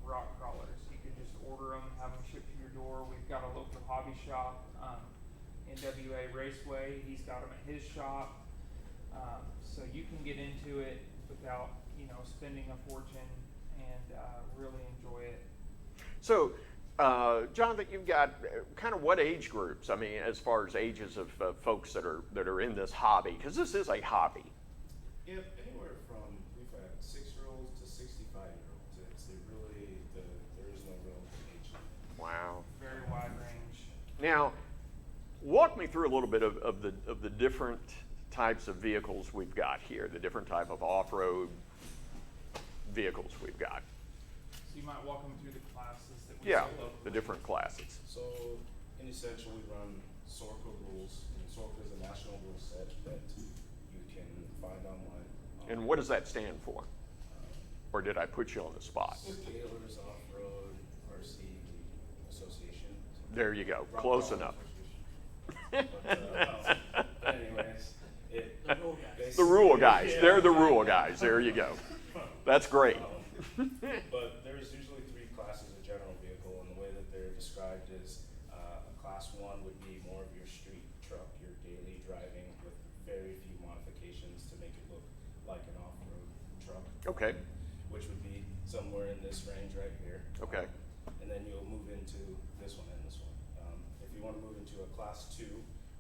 rock crawlers. You can just order them, have them shipped to your door. We've got a local hobby shop, NWA Raceway. He's got them at his shop. So you can get into it without, spending a fortune and really enjoy it. So, Jonathan, you've got kind of what age groups? I mean, as far as ages of folks that are in this hobby, because this is a hobby. Yep, anywhere from we've had 6-year-olds to 65-year-olds. There is no real age limit. Wow. Very wide range. Now, walk me through a little bit of the different types of vehicles we've got here, the different type of off-road vehicles we've got. So you might walk them through the classes that we Yeah, sell locally. the different classes. So, in essential, we run SORCA rules. And SORCA is a national rule set that you can find online. And what does that stand for? Or did I put you on the spot? Scalers Off-Road RC Association. There you go. Rock Close Crawling enough. But anyways, The rule guys. Yeah. They're the rule guys. There you go. That's great. But there's usually 3 classes of general vehicle, and the way that they're described is a class 1 would be more of your street truck, your daily driving with very few modifications to make it look like an off-road truck. Okay. Which would be somewhere in this range right here. Okay. And then you'll move into this one and this one. If you want to move into a class 2,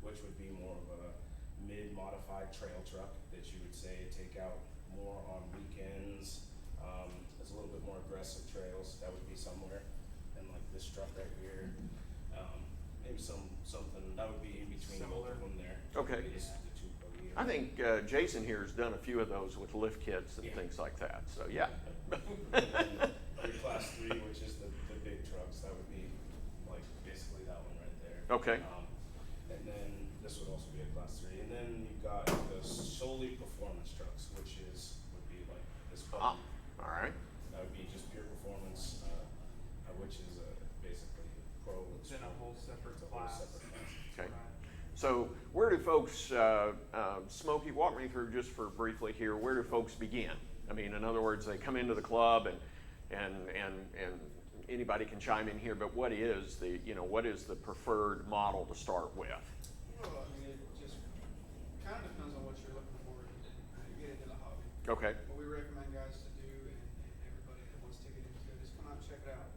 which would be more of a mid-modified trail truck that you would say take out more on weekends. It's a little bit more aggressive trails. That would be somewhere in like this truck right here. Maybe something that would be in between both of them there. Okay. Maybe this is the 2 over here. I think Jason here has done a few of those with lift kits and things like that. So yeah. And then your class 3, which is the big trucks, that would be like basically that one right there. Okay. And then this would also be a class 3. And then you've got the solely performance trucks, would be like this button. All right. That would be just pure performance, which is basically pro. Then a whole separate It's a whole class. separate class. Okay. So where do folks, Smokey, walk me through just for briefly here, where do folks begin? I mean, in other words, they come into the club and anybody can chime in here, but what is the preferred model to start with? Well, I mean, it just kind of depends on what you're looking for to get into the hobby. Okay. What we recommend guys to do, and everybody that wants to get into it, is come out and check it out.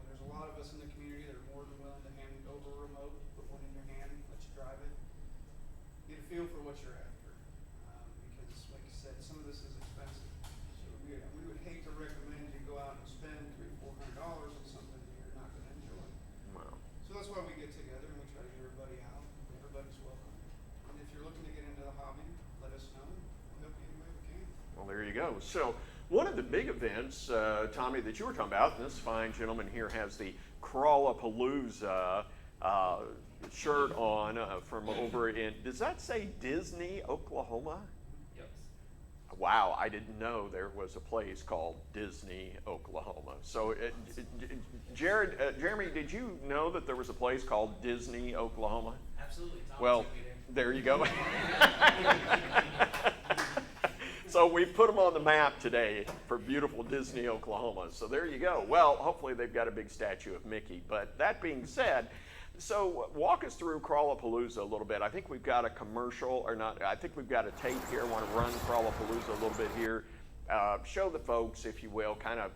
There's a lot of us in the community that are more than willing to hand over a remote, put one in your hand, let you drive it, get a feel for what you're after. Because, like you said, some of this is expensive. So we would hate to recommend you go out and spend $300-400 on something that you're not going to enjoy. Wow. So that's why we get together and we try to get everybody out. Everybody's welcome. And if you're looking to get into the hobby, let us know. We'll help you any way we can. Well, there you go. So one of the big events, Tommy, that you were talking about, and this fine gentleman here has the Crawlapalooza shirt on from over in, does that say Disney, Oklahoma? Yes. Wow, I didn't know there was a place called Disney, Oklahoma. So, Jeremy, did you know that there was a place called Disney, Oklahoma? Absolutely. Tom Well, took me there you go. So we put them on the map today for beautiful Disney, Oklahoma. So there you go. Well, hopefully they've got a big statue of Mickey. But that being said, so walk us through Crawlapalooza a little bit. I think we've got a commercial, or not, I think we've got a tape here. I want to run Crawlapalooza a little bit here. Show the folks, if you will, kind of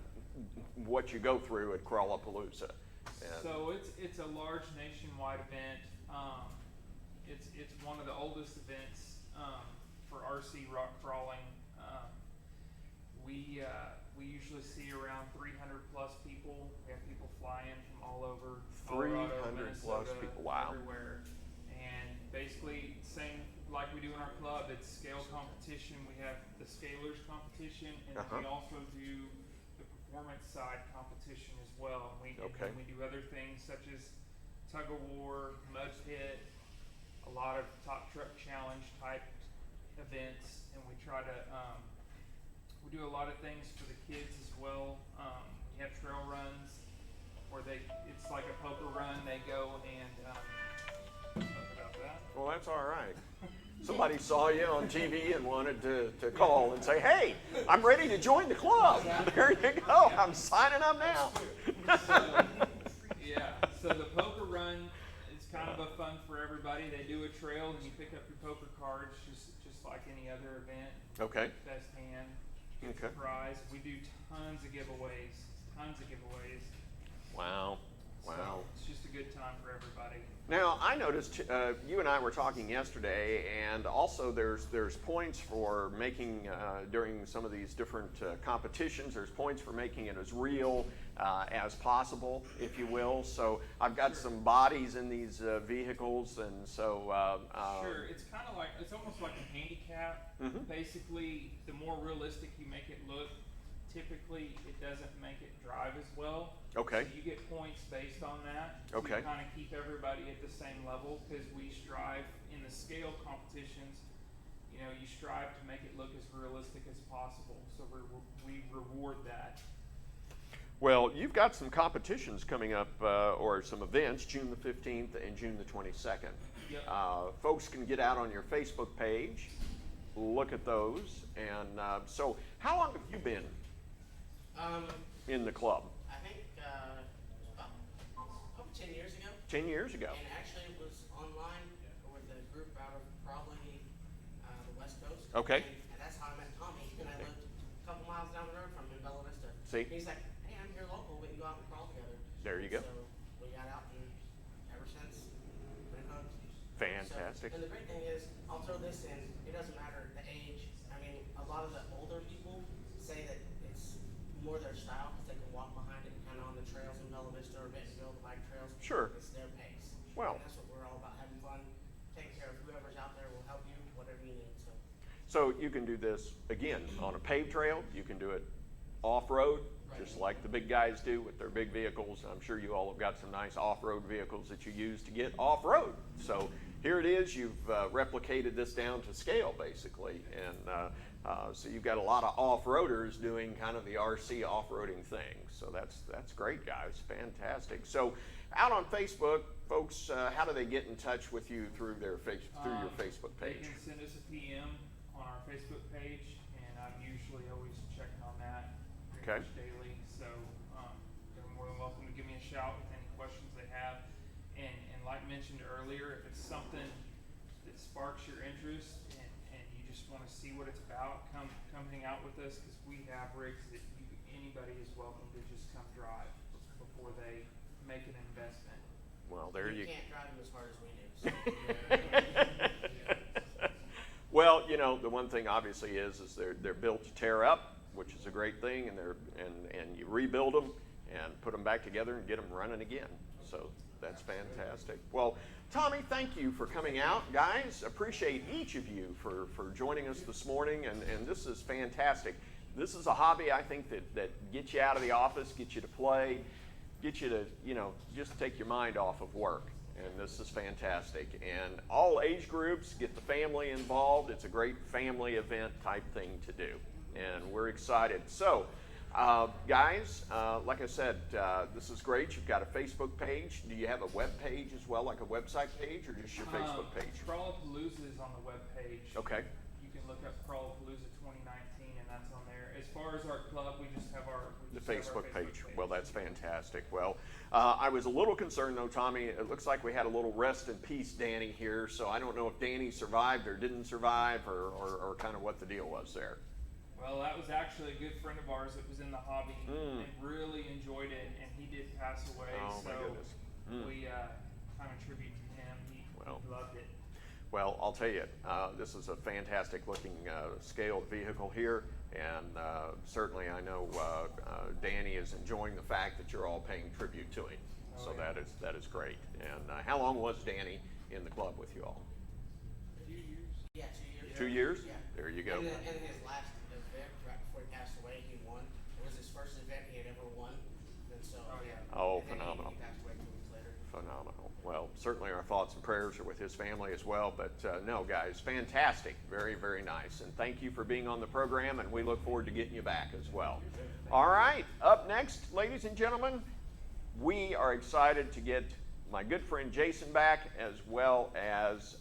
what you go through at Crawlapalooza. So it's a large nationwide event. It's one of the oldest events for RC rock crawling. We usually see around 300 plus people. We have people flying from all over Colorado, 300 plus Minnesota, people. Wow. everywhere. And basically, same like we do in our club, it's scale competition. We have the scalers competition, and we also do the performance side competition as well. And we do other things such as tug of war, mud pit, a lot of top truck challenge type events, and we try to we do a lot of things for the kids as well. We have trail runs where it's like a poker run. They go and sorry about that. Well, that's all right. Somebody saw you on TV and wanted to call and say, hey, I'm ready to join the club. There you go. I'm signing up now. So the poker run is kind of a fun for everybody. They do a trail and you pick up your poker cards just like any other event. Okay. Best hand. Okay. Prize. We do tons of giveaways. Wow. Wow. So it's just a good time for everybody. Now, I noticed you and I were talking yesterday, and also there's points for making, during some of these different competitions, there's points for making it as real as possible, if you will. So I've got some bodies in these vehicles, and so... Sure, it's kind of like, it's almost like a handicap. Basically, the more realistic you make it look, typically it doesn't make it drive as well. Okay. So you get points based on that. Okay. To kind of keep everybody at the same level, because we strive in the scale competitions, you know, you strive to make it look as realistic as possible. So we reward that. Well, you've got some competitions coming up, or some events, June the 15th and June the 22nd. Yep. Folks can get out on your Facebook page, look at those, and so how long have you been in the club? I think about 10 years ago. 10 years ago. And actually it was online with a group out of probably the West Coast. Okay. And that's how I met Tommy. And I lived a couple miles down the road from him in Bella Vista. See? And he's like, hey, I'm here local. We can go out and crawl together. There you go. So we got out, and ever since, been hooked. Fantastic. So, and the great thing is, I'll throw this in, it doesn't matter the age. I mean, a lot of the older people say that it's more their style because they can walk behind it kind of on the trails in Bella Vista or Bentonville, the bike trails. Sure. It's their pace. Well. And that's what we're all about, having fun, taking care of whoever's out there will help you, whatever you need. So you can do this, again, on a paved trail. You can do it off-road, just like the big guys do with their big vehicles. I'm sure you all have got some nice off-road vehicles that you use to get off-road. So here it is. You've replicated this down to scale, basically. And so you've got a lot of off-roaders doing kind of the RC off-roading thing. So that's great, guys. Fantastic. So out on Facebook, folks, how do they get in touch with you through their through your Facebook page? They can send us a PM on our Facebook page, and I'm usually always checking on that pretty much daily. So they're more than welcome to give me a shout with any questions they have. And like mentioned earlier, if it's something that sparks your interest and you just want to see what it's about, come hang out with us, because we have rigs that anybody is welcome to just come drive before they make an investment. Well, there you can't drive them as hard as we do. So. Well, you know, the one thing obviously is they're built to tear up, which is a great thing, and and you rebuild them and put them back together and get them running again. So that's fantastic. Well, Tommy, thank you for coming out, guys. Appreciate each of you for joining us this morning, and this is fantastic. This is a hobby I think that gets you out of the office, gets you to play, gets you to, you know, just take your mind off of work. And this is fantastic. And all age groups, get the family involved. It's a great family event type thing to do. And we're excited. So, guys, like I said, this is great. You've got a Facebook page. Do you have a web page as well, like a website page, or just your Facebook page? Crawlapalooza is on the web page. Okay. You can look up Crawlapalooza 2019, and that's on there. As far as our club, we just have our Facebook page. Well, that's fantastic. Well, I was a little concerned, though, Tommy. It looks like we had a little rest in peace Danny here, so I don't know if Danny survived or didn't survive, or kind of what the deal was there. Well, that was actually a good friend of ours that was in the hobby and really enjoyed it, and he did pass away. Oh, so my goodness. we kind of tribute to him. He loved it. Well, I'll tell you, this is a fantastic looking scaled vehicle here, and certainly I know Danny is enjoying the fact that you're all paying tribute to him. So that is great. And how long was Danny in the club with you all? 2 years. Yeah, 2 years. 2 years? Yeah. There you go. And his last event, right before he passed away, he won. It was his first event he had ever won. And so, Oh, and then phenomenal. He passed away 2 weeks later. Phenomenal. certainly our thoughts and prayers are with his family as well. But no, guys, fantastic. Very, very nice. And thank you for being on the program, and we look forward to getting you back as well. All right, up next, ladies and gentlemen, we are excited to get my good friend Jason back, as well as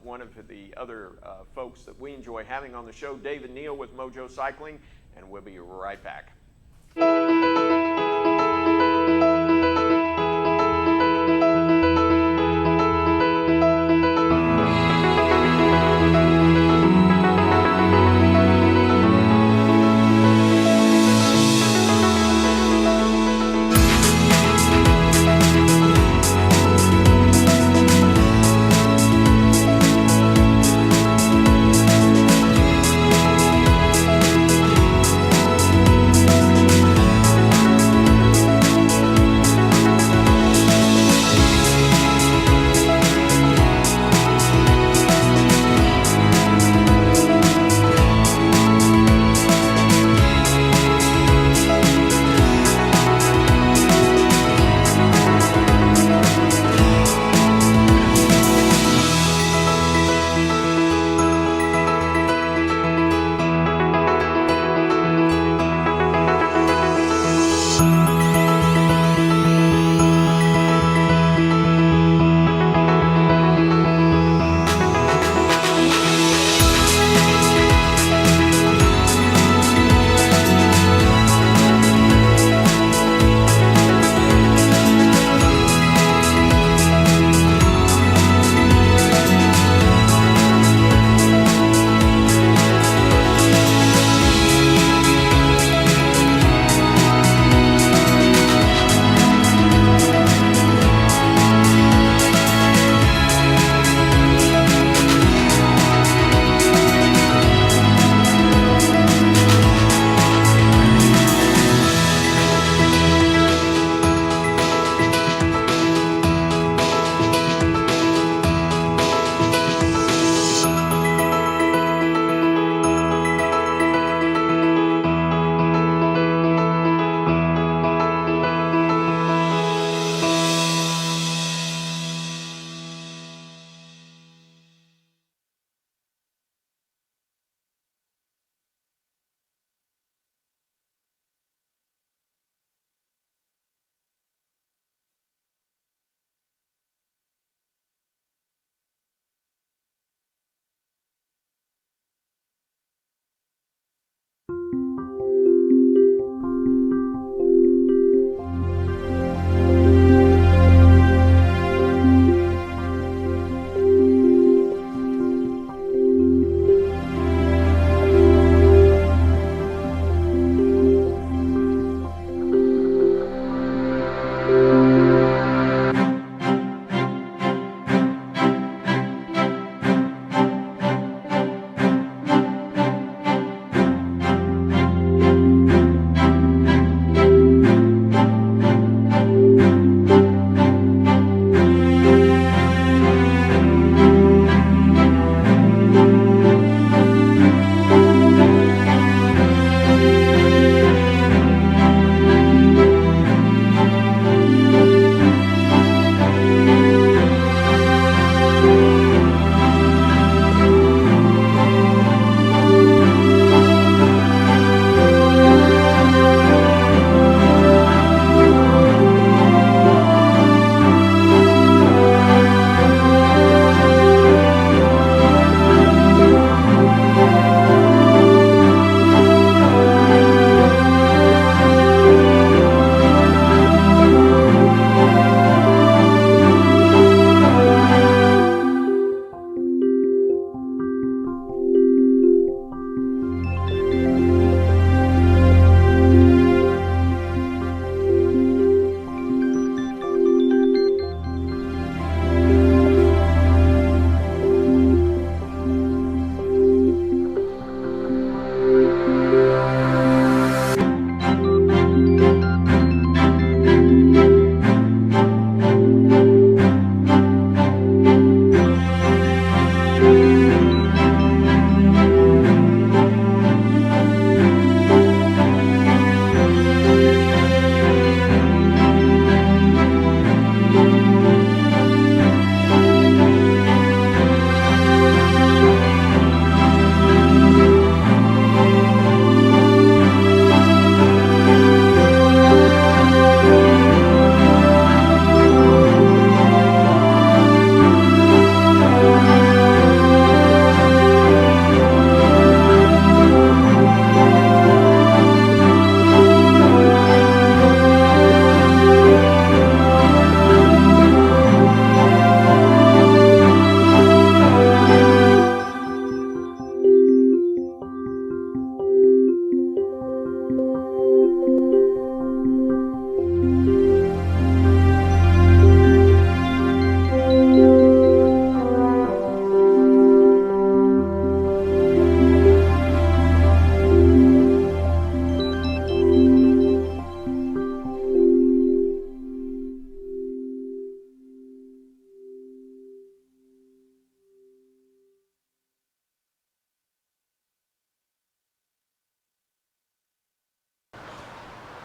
one of the other folks that we enjoy having on the show, David Neal with Mojo Cycling, and we'll be right back.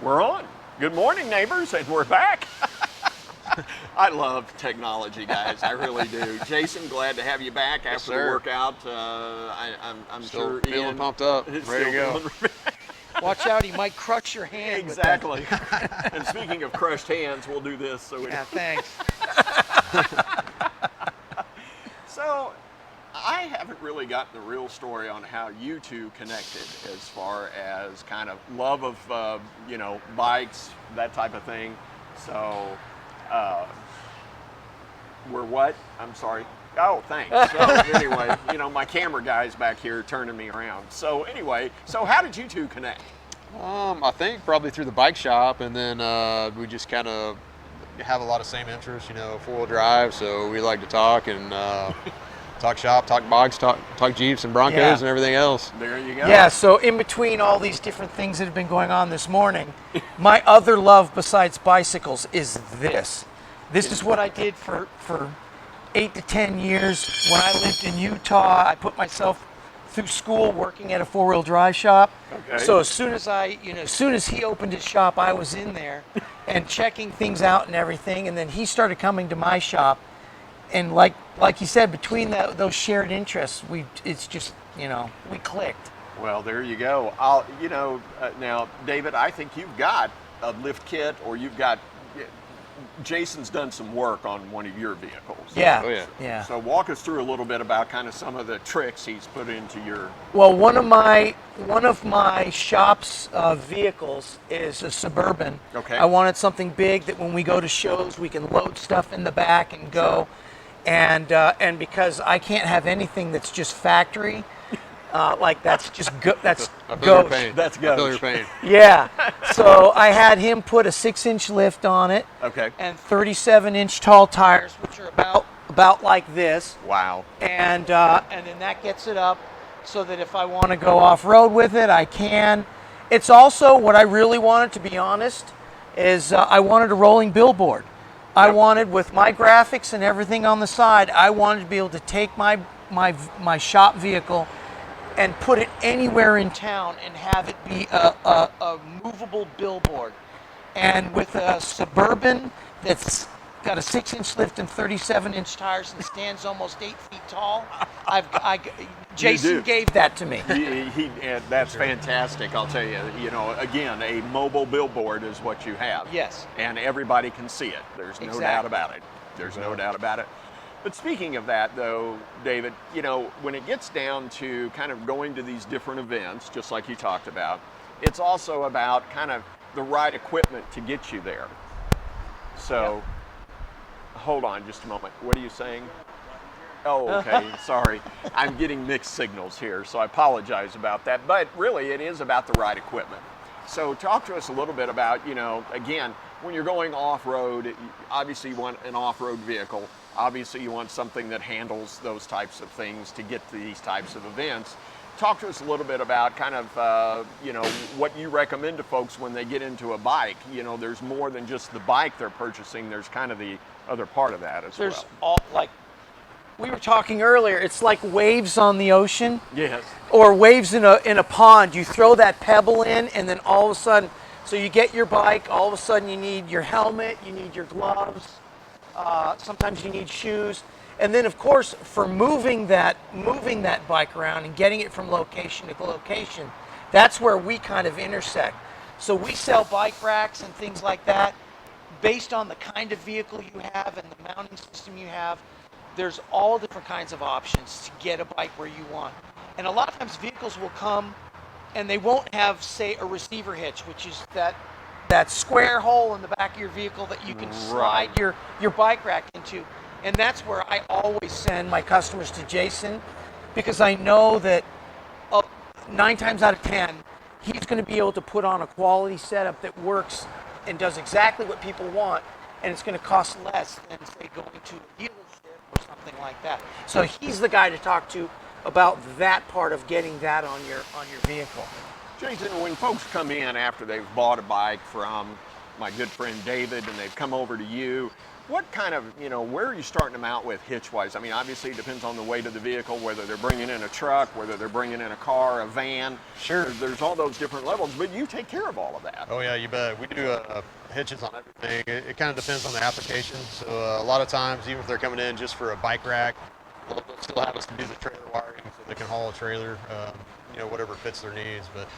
We're on. Good morning, neighbors, and we're back. I love technology, guys. I really do. Jason, glad to have you back after the workout. I'm Still sure feeling Ian pumped up. is Ready to still go. feeling- Watch out, he might crush your hand. with Exactly. And speaking of crushed hands, we'll do this. So we that. Yeah, thanks. So, I haven't really gotten the real story on how you two connected as far as kind of love of, you know, bikes, that type of thing. So, we're what? I'm sorry. Oh, thanks. So, anyway, you know, my camera guy's back here turning me around. So, anyway, so how did you two connect? I think probably through the bike shop, and then we just kind of have a lot of same interests, you know, four-wheel drive, so we like to talk and talk shop, talk bikes, talk Jeeps and Broncos and everything else. There you go. Yeah, so in between all these different things that have been going on this morning, my other love besides bicycles is this. This is what I did for 8 to 10 years when I lived in Utah. I put myself through school working at a four-wheel drive shop. Okay. So as soon as he opened his shop, I was in there and checking things out and everything. And then he started coming to my shop, and like you said, between those shared interests, it's just, you know, we clicked. Well, there you go. Now, David, I think you've got a lift kit, or you've got. Jason's done some work on one of your vehicles. Yeah. Oh, yeah. Yeah. So walk us through a little bit about kind of some of the tricks he's put into your. Well, one of my shop's vehicles is a Suburban. Okay. I wanted something big that when we go to shows, we can load stuff in the back and go. And because I can't have anything that's just factory, like that's just that's I feel your gauche. pain. That's I feel gauche. your pain. Yeah. So I had him put a 6-inch lift on it. Okay. And 37-inch tall tires, which are about like this. Wow. And then that gets it up so that if I want to go off-road with it, I can. It's also what I really wanted, to be honest, is I wanted a rolling billboard. I wanted, with my graphics and everything on the side, I wanted to be able to take my shop vehicle and put it anywhere in town and have it be a movable billboard. And with a Suburban that's got a 6-inch lift and 37-inch tires and stands almost 8 feet tall, Jason gave that to me. That's fantastic. I'll tell you. You know, again, a mobile billboard is what you have. Yes. And everybody can see it. There's no doubt about it. There's no doubt about it. But speaking of that, though, David, you know, when it gets down to kind of going to these different events, just like you talked about, it's also about kind of the right equipment to get you there. So, hold on just a moment. What are you saying? Oh, okay. Sorry. I'm getting mixed signals here, so I apologize about that. But really, it is about the right equipment. So talk to us a little bit about, you know, again, when you're going off-road, obviously you want an off-road vehicle. Obviously you want something that handles those types of things to get to these types of events. Talk to us a little bit about kind of, you know, what you recommend to folks when they get into a bike. You know, there's more than just the bike they're purchasing. There's kind of the other part of that as well. There's all, like we were talking earlier, it's like waves on the ocean. Yes. Or waves in a pond. You throw that pebble in, and then all of a sudden, so you get your bike, all of a sudden you need your helmet, you need your gloves, sometimes you need shoes. And then, of course, for moving that bike around and getting it from location to location, that's where we kind of intersect. So we sell bike racks and things like that based on the kind of vehicle you have and the mounting system you have. There's all different kinds of options to get a bike where you want. And a lot of times vehicles will come and they won't have, say, a receiver hitch, which is that square hole in the back of your vehicle that you can slide your bike rack into. And that's where I always send my customers to Jason, because I know that 9 times out of 10, he's going to be able to put on a quality setup that works and does exactly what people want, and it's going to cost less than, say, going to a dealership or something like that. So he's the guy to talk to about that part of getting that on your vehicle. Jason, when folks come in after they've bought a bike from my good friend David and they've come over to you, What kind of, where are you starting them out with hitch-wise? I mean, obviously it depends on the weight of the vehicle, whether they're bringing in a truck, whether they're bringing in a car, a van. Sure. There's all those different levels, but you take care of all of that. Oh yeah, you bet. We do hitches on everything. It kind of depends on the application. So a lot of times, even if they're coming in just for a bike rack, they'll still have us to do the trailer wiring so they can haul a trailer, whatever fits their needs. But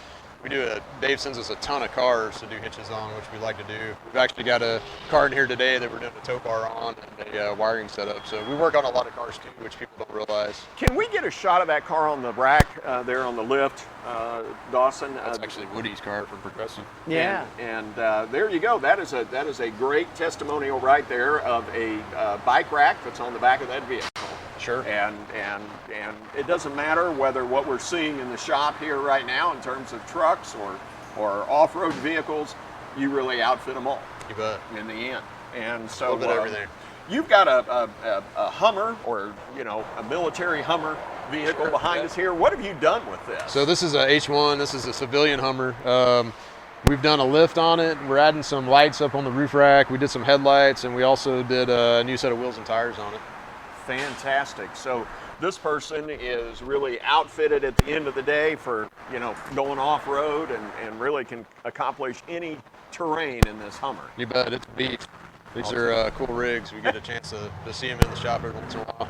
we do Dave sends us a ton of cars to do hitches on, which we like to do. We've actually got a car in here today that we're doing a tow bar on and a wiring setup. So we work on a lot of cars too, which people don't realize. Can we get a shot of that car on the rack there on the lift, Dawson? That's actually Woody's car from Progressive. Yeah. And there you go. That is a great testimonial right there of a bike rack that's on the back of that vehicle. Sure. And it doesn't matter whether what we're seeing in the shop here right now in terms of trucks or off-road vehicles, you really outfit them all. You bet. In the end. And so a little bit of everything. You've got a Hummer or a military Hummer vehicle behind us here. What have you done with this? So this is a H1. This is a civilian Hummer. We've done a lift on it. We're adding some lights up on the roof rack. We did some headlights, and we also did a new set of wheels and tires on it. Fantastic. So this person is really outfitted at the end of the day for, going off-road and really can accomplish any terrain in this Hummer. You bet. It's a beast. These are cool rigs. We get a chance to see them in the shop every once in a while.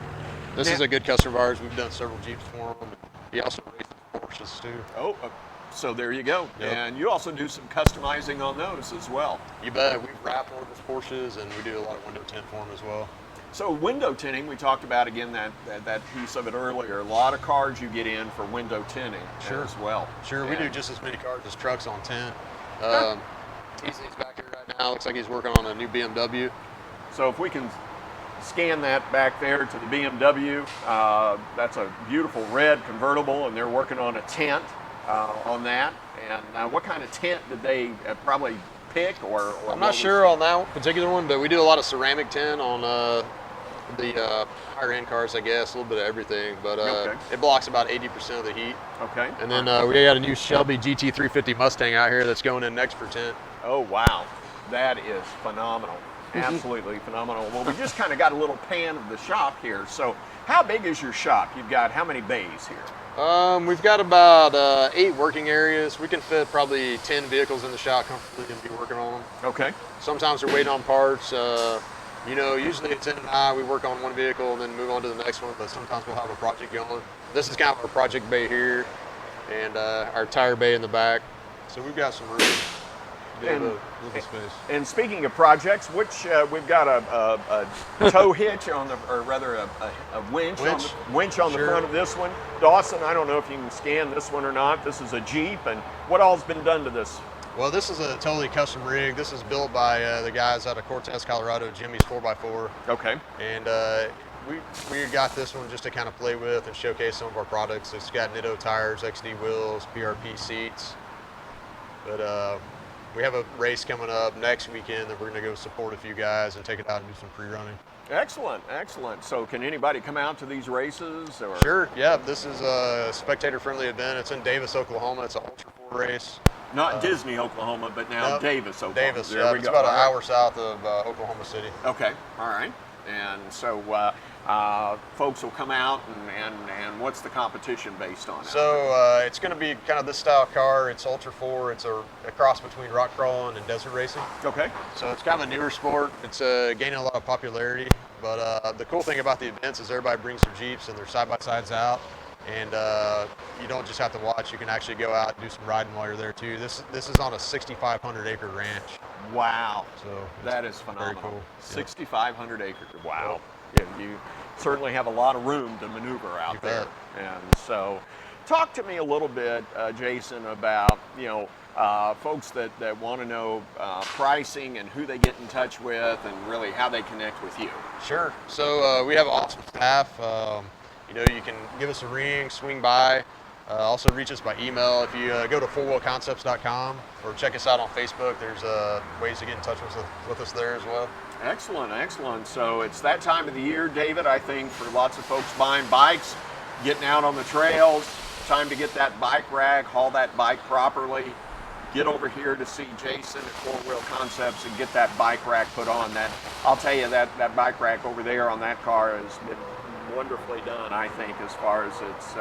This is a good customer of ours. We've done several Jeeps for him. He also races Porsches too. Oh, so there you go. Yep. And you also do some customizing on those as well. You bet. We've wrapped one of his Porsches, and we do a lot of window tint for him as well. So window tinting, we talked about again that piece of it earlier. A lot of cars you get in for window tinting as well. Sure, we do just as many cars as trucks on tint. He's back here right now. Looks like he's working on a new BMW. So if we can scan that back there to the BMW, that's a beautiful red convertible, and they're working on a tent on that. And what kind of tent did they probably pick? Or I'm not sure on that particular one, but we do a lot of ceramic tint on the higher end cars, I guess, a little bit of everything, but it blocks about 80% of the heat. Okay. And then we got a new Shelby GT350 Mustang out here that's going in next for tint. Oh wow, that is phenomenal. Absolutely phenomenal. Well, we just kind of got a little pan of the shop here. So how big is your shop? You've got how many bays here? We've got about 8 working areas. We can fit probably 10 vehicles in the shop comfortably and be working on them. Okay. Sometimes we're waiting on parts. Usually it's in and out. We work on one vehicle and then move on to the next one, but sometimes we'll have a project going. This is kind of our project bay here and our tire bay in the back. So we've got some room. Little space. And speaking of projects, which we've got a tow hitch on the, or rather a winch on the front of this one. Dawson, I don't know if you can scan this one or not. This is a Jeep, and what all's been done to this? Well, this is a totally custom rig. This is built by the guys out of Cortez, Colorado, Jimmy's 4x4. Okay. And we got this one just to kind of play with and showcase some of our products. It's got Nitto tires, XD wheels, PRP seats. But we have a race coming up next weekend that we're going to go support a few guys and take it out and do some pre-running. Excellent, excellent. So can anybody come out to these races? Or? Sure, yeah. This is a spectator-friendly event. It's in Davis, Oklahoma. It's an Ultra 4 race. Not Disney, Oklahoma, but now Davis, Oklahoma. Davis, yeah. It's about an hour south of Oklahoma City. Okay, all right. And so folks will come out, and what's the competition based on? So it's going to be kind of this style car. It's Ultra 4. It's a cross between rock crawling and desert racing. Okay. So it's kind of a newer sport. It's gaining a lot of popularity. But the cool thing about the events is everybody brings their Jeeps and their side-by-sides out. And you don't just have to watch. You can actually go out and do some riding while you're there too. This is on a 6,500 acre ranch. Wow. So that is phenomenal. Very cool. 6,500 acres. Wow. Yeah, you certainly have a lot of room to maneuver out there. And so talk to me a little bit, Jason, about, folks that want to know pricing and who they get in touch with and really how they connect with you. Sure. So we have awesome staff. You can give us a ring, swing by. Also reach us by email. If you go to fourwheelconcepts.com or check us out on Facebook, there's ways to get in touch with us there as well. Excellent, excellent. So it's that time of the year, David, I think, for lots of folks buying bikes, getting out on the trails, time to get that bike rack, haul that bike properly, get over here to see Jason at Four Wheel Concepts and get that bike rack put on. That, I'll tell you, that bike rack over there on that car has been wonderfully done, I think, as far as it's,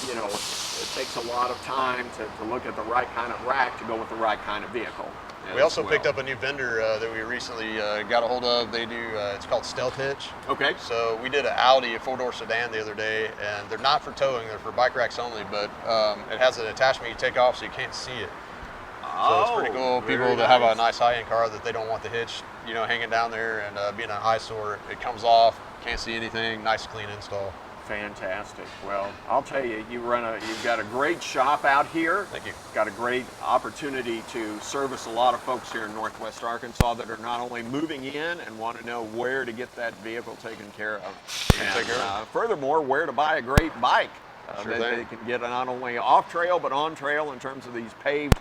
you know, it takes a lot of time to look at the right kind of rack to go with the right kind of vehicle. We also picked up a new vendor that we recently got a hold of. They do, it's called Stealth Hitch. Okay. So we did an Audi, a 4-door sedan the other day, and they're not for towing, they're for bike racks only, but it has an attachment you take off so you can't see it. So it's pretty cool. People that have a nice high-end car that they don't want the hitch, you know, hanging down there and being an eyesore, it comes off, can't see anything, nice clean install. Fantastic. Well, I'll tell you, you've got a great shop out here. Thank you. Got a great opportunity to service a lot of folks here in Northwest Arkansas that are not only moving in and want to know where to get that vehicle taken care of, and furthermore, where to buy a great bike Sure that they can get not only off trail but on trail in terms of these paved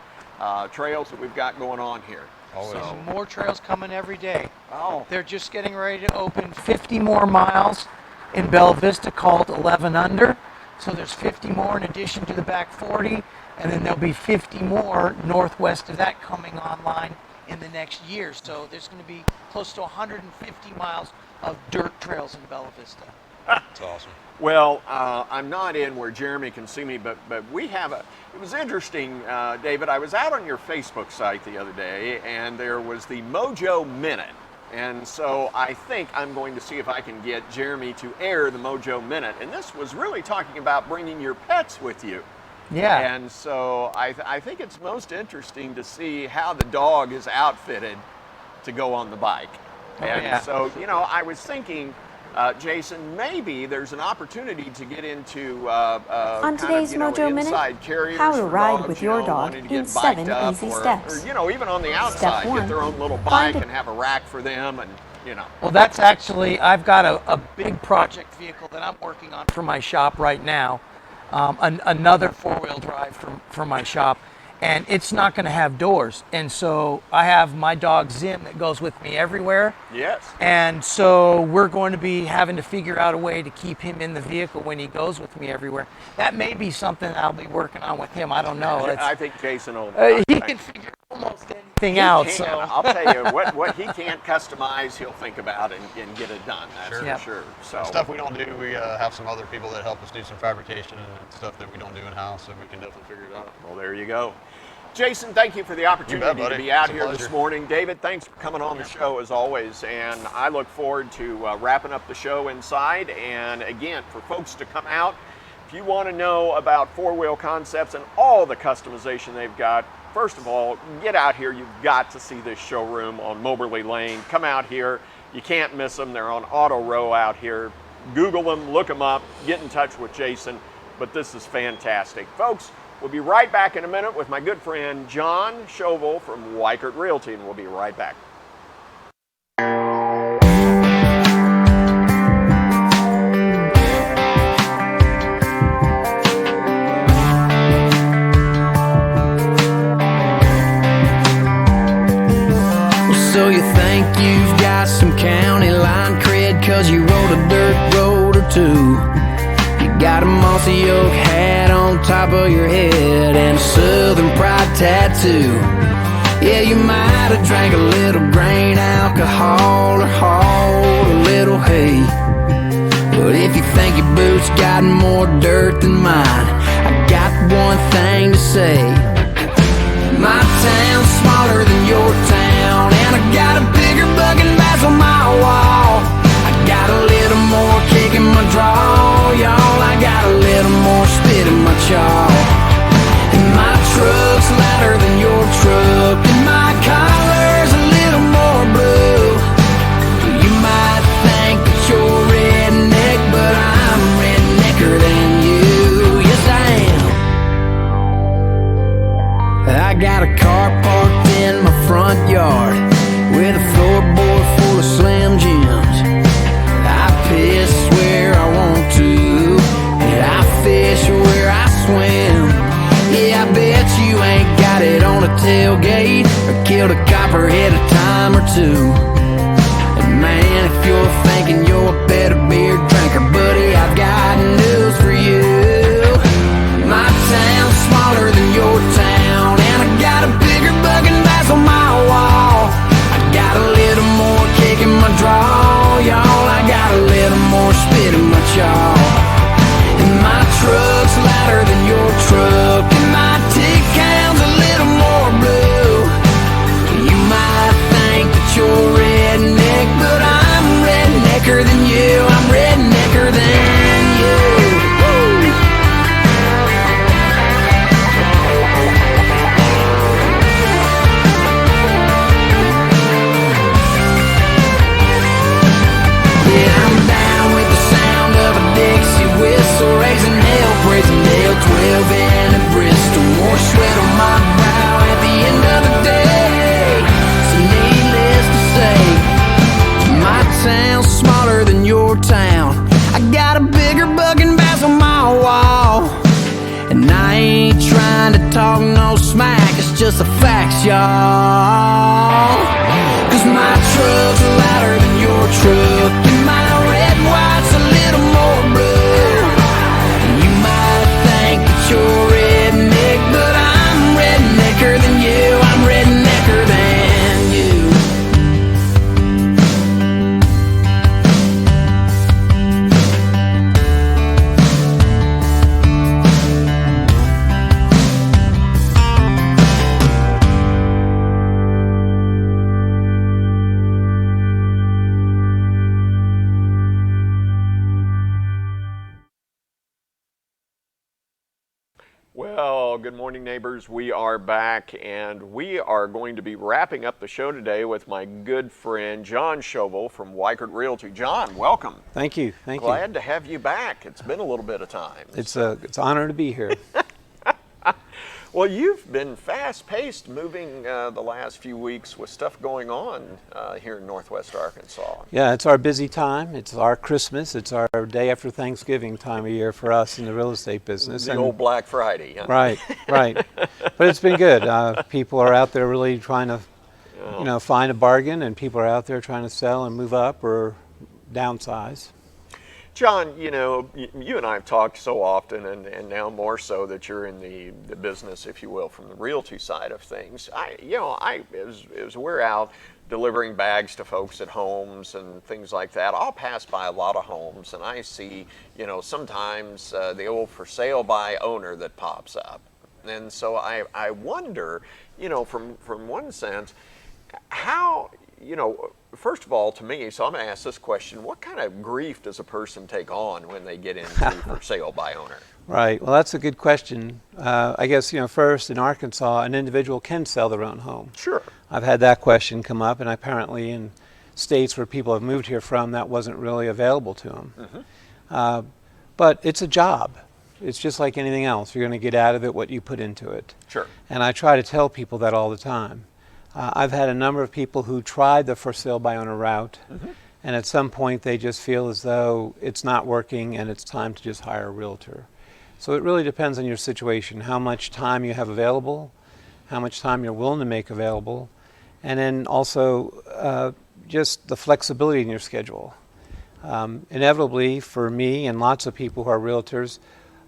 trails that we've got going on here. So more trails coming every day. Oh. They're just getting ready to open 50 more miles in Bella Vista called 11 Under. So there's 50 more in addition to the back 40, and then there'll be 50 more northwest of that coming online in the next year. So there's going to be close to 150 miles of dirt trails in Bella Vista. That's awesome. Well, I'm not in where Jeremy can see me, but we have it was interesting, David, I was out on your Facebook site the other day, and there was the Mojo Minute. And so I think I'm going to see if I can get Jeremy to air the Mojo Minute. And this was really talking about bringing your pets with you. Yeah. And so I think it's most interesting to see how the dog is outfitted to go on the bike. And so, you know, I was thinking, Jason, maybe there's an opportunity to get into on today's Mojo Minute, how to ride with your dog in 7 easy steps. Or, you know, even on the outside, get their own little bike and have a rack for them, and you know. Well, that's actually, I've got a big project vehicle that I'm working on for my shop right now, another 4-wheel drive for my shop. And it's not going to have doors. And so I have my dog Zim that goes with me everywhere. Yes. And so we're going to be having to figure out a way to keep him in the vehicle when he goes with me everywhere. That may be something I'll be working on with him. I don't know. I think Jason will. He can figure almost anything out. Can. So I'll tell you, what he can't customize, he'll think about and get it done. That's for sure. So stuff we don't do, we have some other people that help us do some fabrication and stuff that we don't do in-house, so we can definitely figure it out. Well, there you go. Jason, thank you for the opportunity to be out here this morning. David, thanks for coming on the show as always, and I look forward to wrapping up the show inside. And again, for folks to come out, if you want to know about 4-Wheel Concepts and all the customization they've got, first of all, get out here. You've got to see this showroom on Moberly Lane. Come out here. You can't miss them. They're on Auto Row out here. Google them, look them up, get in touch with Jason. But this is fantastic. Folks, we'll be right back in a minute with my good friend John Chauvel from Weichert Realty, and we'll be right back. So you think you've got some county line cred 'cause you rode a dirt road or two. You got a mossy oak hat on top of your head and a Southern Pride tattoo. Yeah, you might have drank a little grain alcohol or hauled a little hay. But if you think your boots got more dirt than mine, I got one thing to say. My town's smaller than your town, and I got a bigger bucking bass on my wall. I got a little more kick in my draw, y'all. I got a little more spit in my chaw. And my truck's louder than your truck, and my collar's a little more blue. You might think that you're redneck, but I'm rednecker than you. Yes, I am. I got a car parked in my front yard with a floorboard full of Slim Jims. I piss where I want to, and I fish where I swim. Yeah, I bet you ain't got it on a tailgate or killed a copperhead a time or two. And man, if you're thinking you're a better beer drinker, buddy, I've got news for you. My town's smaller than your town, and I trying to talk no smack, it's just a fact, y'all. Cause my truck's louder than your truck, and my red and white's a little more blue. And you might think that you're redneck, but I'm rednecker than you, I'm rednecker than you. Well, good morning, neighbors. We are back, and we are going to be wrapping up the show today with my good friend John Schobel from Weichert Realty. John, welcome. Thank you. Thank you. Glad to have you back. It's been a little bit of time. It's an honor to be here. Well, you've been fast-paced moving the last few weeks with stuff going on here in Northwest Arkansas. Yeah, it's our busy time. It's our Christmas. It's our day after Thanksgiving time of year for us in the real estate business. The old Black Friday. Huh? Right, right. But it's been good. People are out there really trying to, find a bargain, and people are out there trying to sell and move up or downsize. John, you and I have talked so often, and now more so that you're in the business, if you will, from the realty side of things. As we're out delivering bags to folks at homes and things like that, I'll pass by a lot of homes, and I see, sometimes the old for sale by owner that pops up. And so I wonder, from one sense, how, first of all, to me, so I'm going to ask this question, what kind of grief does a person take on when they get into for sale by owner? Right. Well, that's a good question. I guess, first, in Arkansas, an individual can sell their own home. Sure. I've had that question come up, and apparently in states where people have moved here from, that wasn't really available to them. Mm-hmm. But it's a job. It's just like anything else. You're going to get out of it what you put into it. Sure. And I try to tell people that all the time. I've had a number of people who tried the for sale by owner route, mm-hmm. and at some point they just feel as though it's not working and it's time to just hire a realtor. So it really depends on your situation, how much time you have available, how much time you're willing to make available, and then also just the flexibility in your schedule. Inevitably, for me and lots of people who are realtors,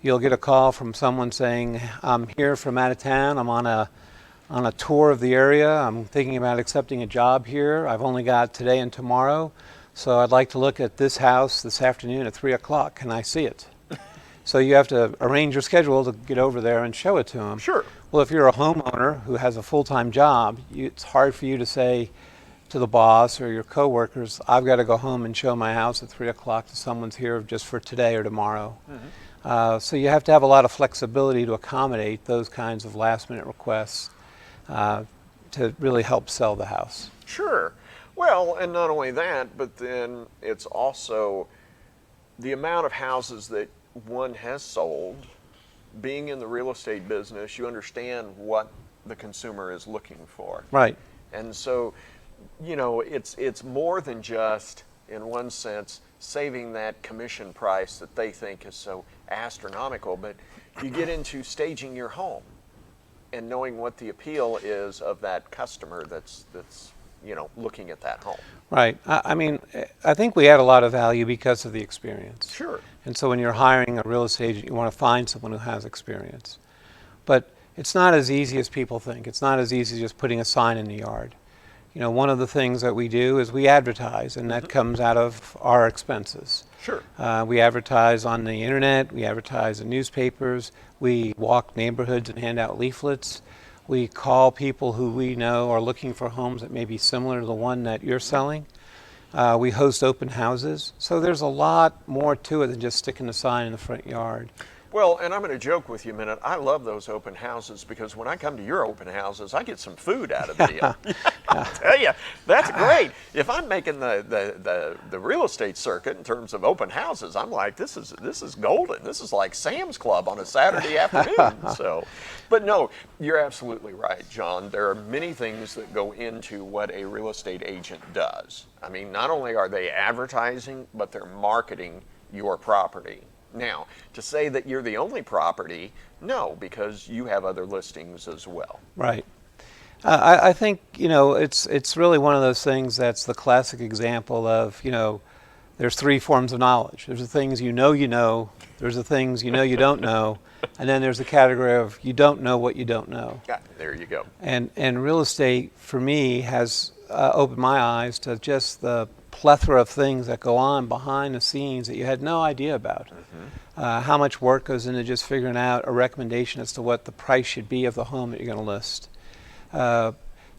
you'll get a call from someone saying, I'm here from out of town, I'm on a tour of the area. I'm thinking about accepting a job here. I've only got today and tomorrow, so I'd like to look at this house this afternoon at 3 o'clock. Can I see it? So you have to arrange your schedule to get over there and show it to them. Sure. Well, if you're a homeowner who has a full-time job, it's hard for you to say to the boss or your coworkers, I've got to go home and show my house at 3 o'clock to someone's here just for today or tomorrow. Mm-hmm. So you have to have a lot of flexibility to accommodate those kinds of last-minute requests. To really help sell the house. Sure. Well, and not only that, but then it's also the amount of houses that one has sold. Being in the real estate business, you understand what the consumer is looking for. Right. And so, it's more than just, in one sense, saving that commission price that they think is so astronomical, but you get into staging your home and knowing what the appeal is of that customer that's looking at that home. Right. I think we add a lot of value because of the experience. Sure. And so when you're hiring a real estate agent, you want to find someone who has experience. But it's not as easy as people think. It's not as easy as just putting a sign in the yard. One of the things that we do is we advertise, and that comes out of our expenses. Sure. We advertise on the internet, we advertise in newspapers, we walk neighborhoods and hand out leaflets. We call people who we know are looking for homes that may be similar to the one that you're selling. We host open houses. So there's a lot more to it than just sticking a sign in the front yard. Well, and I'm going to joke with you a minute. I love those open houses because when I come to your open houses, I get some food out of the deal. I'll tell you, that's great. If I'm making the real estate circuit in terms of open houses, I'm like, this is golden. This is like Sam's Club on a Saturday afternoon. So, but no, you're absolutely right, John. There are many things that go into what a real estate agent does. Not only are they advertising, but they're marketing your property. Now, to say that you're the only property, no, because you have other listings as well. Right. I think, you know, it's really one of those things that's the classic example of, you know, there's three forms of knowledge. There's the things you know, there's the things you don't know, and then there's the category of you don't know what you don't know. Yeah, there you go. And real estate, for me, has opened my eyes to just the plethora of things that go on behind the scenes that you had no idea about. How much work goes into just figuring out a recommendation as to what the price should be of the home that you're going to list.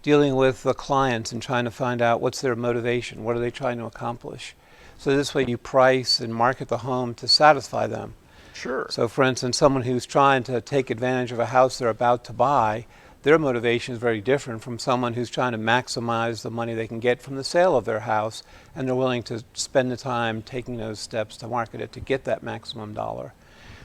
Dealing with the clients and trying to find out what's their motivation, what are they trying to accomplish. So this way you price and market the home to satisfy them. Sure. So for instance, someone who's trying to take advantage of a house they're about to buy, their motivation is very different from someone who's trying to maximize the money they can get from the sale of their house, and they're willing to spend the time taking those steps to market it to get that maximum dollar.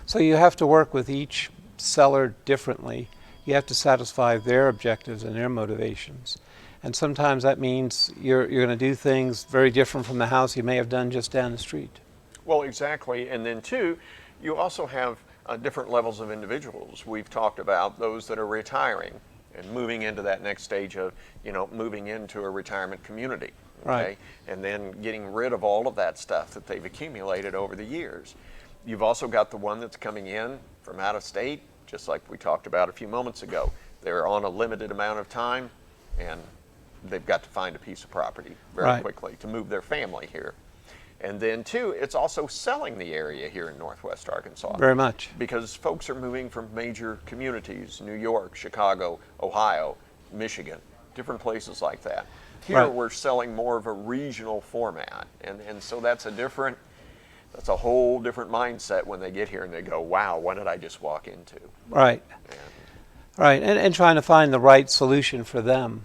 So you have to work with each seller differently. You have to satisfy their objectives and their motivations. And sometimes that means you're going to do things very different from the house you may have done just down the street. Well, exactly. And then, too, you also have different levels of individuals. We've talked about those that are retiring and moving into that next stage of, you know, moving into a retirement community. Okay? Right. And then getting rid of all of that stuff that they've accumulated over the years. You've also got the one that's coming in from out of state, just like we talked about a few moments ago. They're on a limited amount of time, and they've got to find a piece of property very quickly to move their family here. And then, too, it's also selling the area here in Northwest Arkansas. Very much. Because folks are moving from major communities, New York, Chicago, Ohio, Michigan, different places like that. Here we're selling more of a regional format. And so that's a whole different mindset when they get here and they go, wow, what did I just walk into? Right. And trying to find the right solution for them.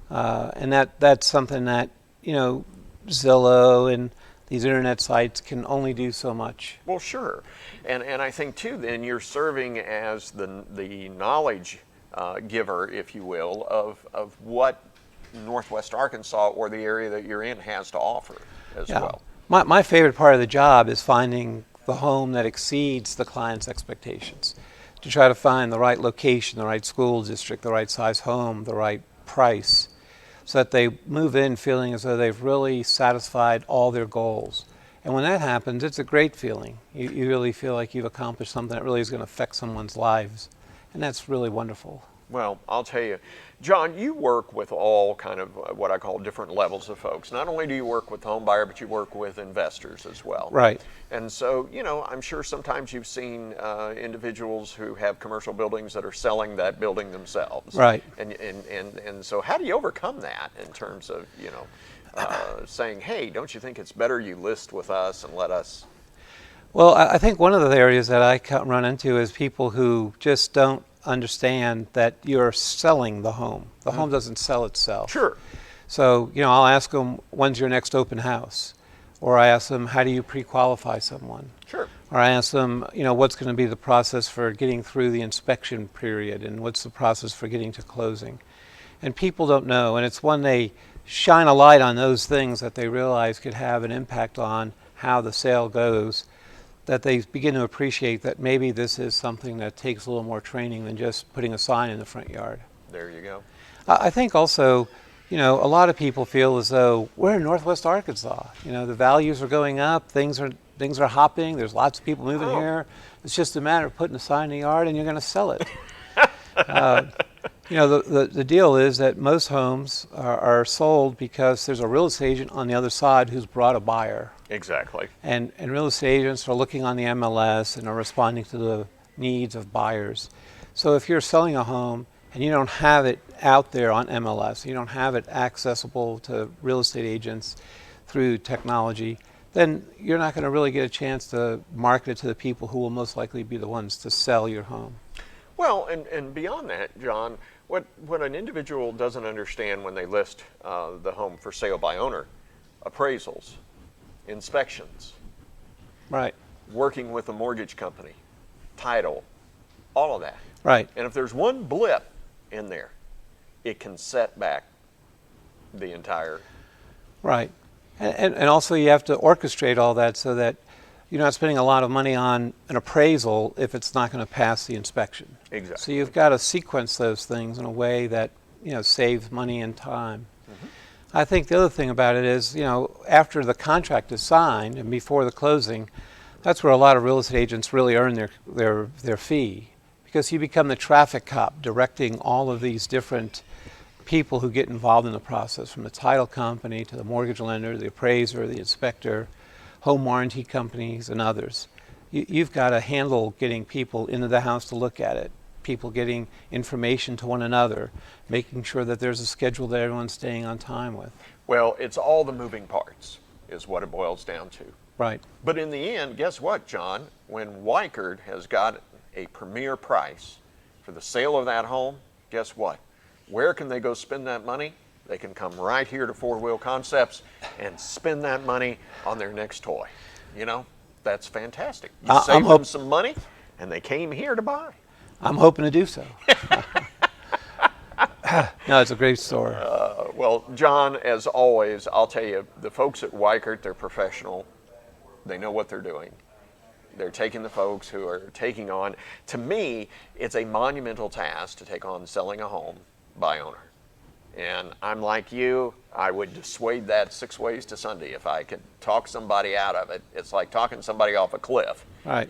And that's something that, you know, Zillow and these internet sites can only do so much. Well, sure. And I think, too, then you're serving as the knowledge giver, if you will, of what Northwest Arkansas or the area that you're in has to offer as well. My favorite part of the job is finding the home that exceeds the client's expectations. To try to find the right location, the right school district, the right size home, the right price, so that they move in feeling as though they've really satisfied all their goals. And when that happens, it's a great feeling. You really feel like you've accomplished something that really is going to affect someone's lives. And that's really wonderful. Well, I'll tell you, John, you work with all kind of what I call different levels of folks. Not only do you work with the home buyer, but you work with investors as well. Right. And so, you know, I'm sure sometimes you've seen individuals who have commercial buildings that are selling that building themselves. Right. And so how do you overcome that in terms of, you know, saying, hey, don't you think it's better you list with us and let us? Well, I think one of the areas that I run into is people who just don't understand that you're selling the home. The home doesn't sell itself. Sure. So, you know, I'll ask them, when's your next open house? Or I ask them, how do you pre-qualify someone? Sure. Or I ask them, you know, what's going to be the process for getting through the inspection period, and what's the process for getting to closing? And people don't know, and it's when they shine a light on those things that they realize could have an impact on how the sale goes, that they begin to appreciate that maybe this is something that takes a little more training than just putting a sign in the front yard. There you go. I think also, you know, a lot of people feel as though we're in Northwest Arkansas. You know, the values are going up, things are hopping, there's lots of people moving here. It's just a matter of putting a sign in the yard and you're going to sell it. You know, the deal is that most homes are sold because there's a real estate agent on the other side who's brought a buyer. Exactly. And real estate agents are looking on the MLS and are responding to the needs of buyers. So if you're selling a home and you don't have it out there on MLS, you don't have it accessible to real estate agents through technology, then you're not going to really get a chance to market it to the people who will most likely be the ones to sell your home. Well, and beyond that, John, what an individual doesn't understand when they list the home for sale by owner, appraisals, inspections, right, working with a mortgage company, title, all of that. Right. And if there's one blip in there, it can set back the entire. Right. And also you have to orchestrate all that so that you're not spending a lot of money on an appraisal if it's not going to pass the inspection. Exactly. So you've got to sequence those things in a way that, saves money and time. I think the other thing about it is, after the contract is signed and before the closing, that's where a lot of real estate agents really earn their fee, because you become the traffic cop directing all of these different people who get involved in the process, from the title company to the mortgage lender, the appraiser, the inspector, home warranty companies, and others. You've got to handle getting people into the house to look at it, people getting information to one another, making sure that there's a schedule that everyone's staying on time with. Well, it's all the moving parts is what it boils down to. Right. But in the end, guess what, John? When Weichert has got a premier price for the sale of that home, guess what? Where can they go spend that money? They can come right here to Four Wheel Concepts and spend that money on their next toy. That's fantastic. You save them some money, and they came here to buy. I'm hoping to do so. No, it's a great story. Well, John, as always, I'll tell you, the folks at Weichert, they're professional. They know what they're doing. They're taking the folks who are taking on, to me, it's a monumental task to take on selling a home by owner. And I'm like you, I would dissuade that 6 ways to Sunday. If I could talk somebody out of it, it's like talking somebody off a cliff. Right.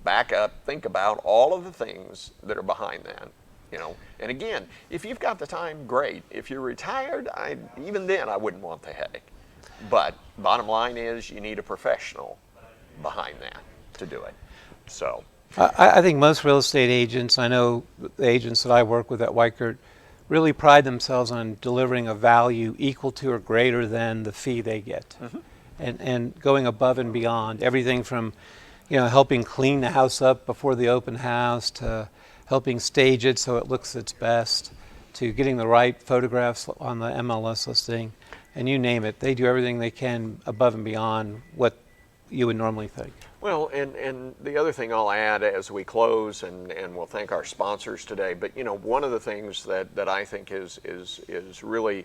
Back up, think about all of the things that are behind that. And again, if you've got the time, great. If you're retired, even then I wouldn't want the headache. But bottom line is you need a professional behind that to do it. So I think most real estate agents, I know the agents that I work with at Weichert, really pride themselves on delivering a value equal to or greater than the fee they get. And going above and beyond, everything from helping clean the house up before the open house, to helping stage it so it looks its best, to getting the right photographs on the MLS listing, and you name it. They do everything they can above and beyond what you would normally think. Well, and the other thing I'll add as we close, and we'll thank our sponsors today, but one of the things that I think is really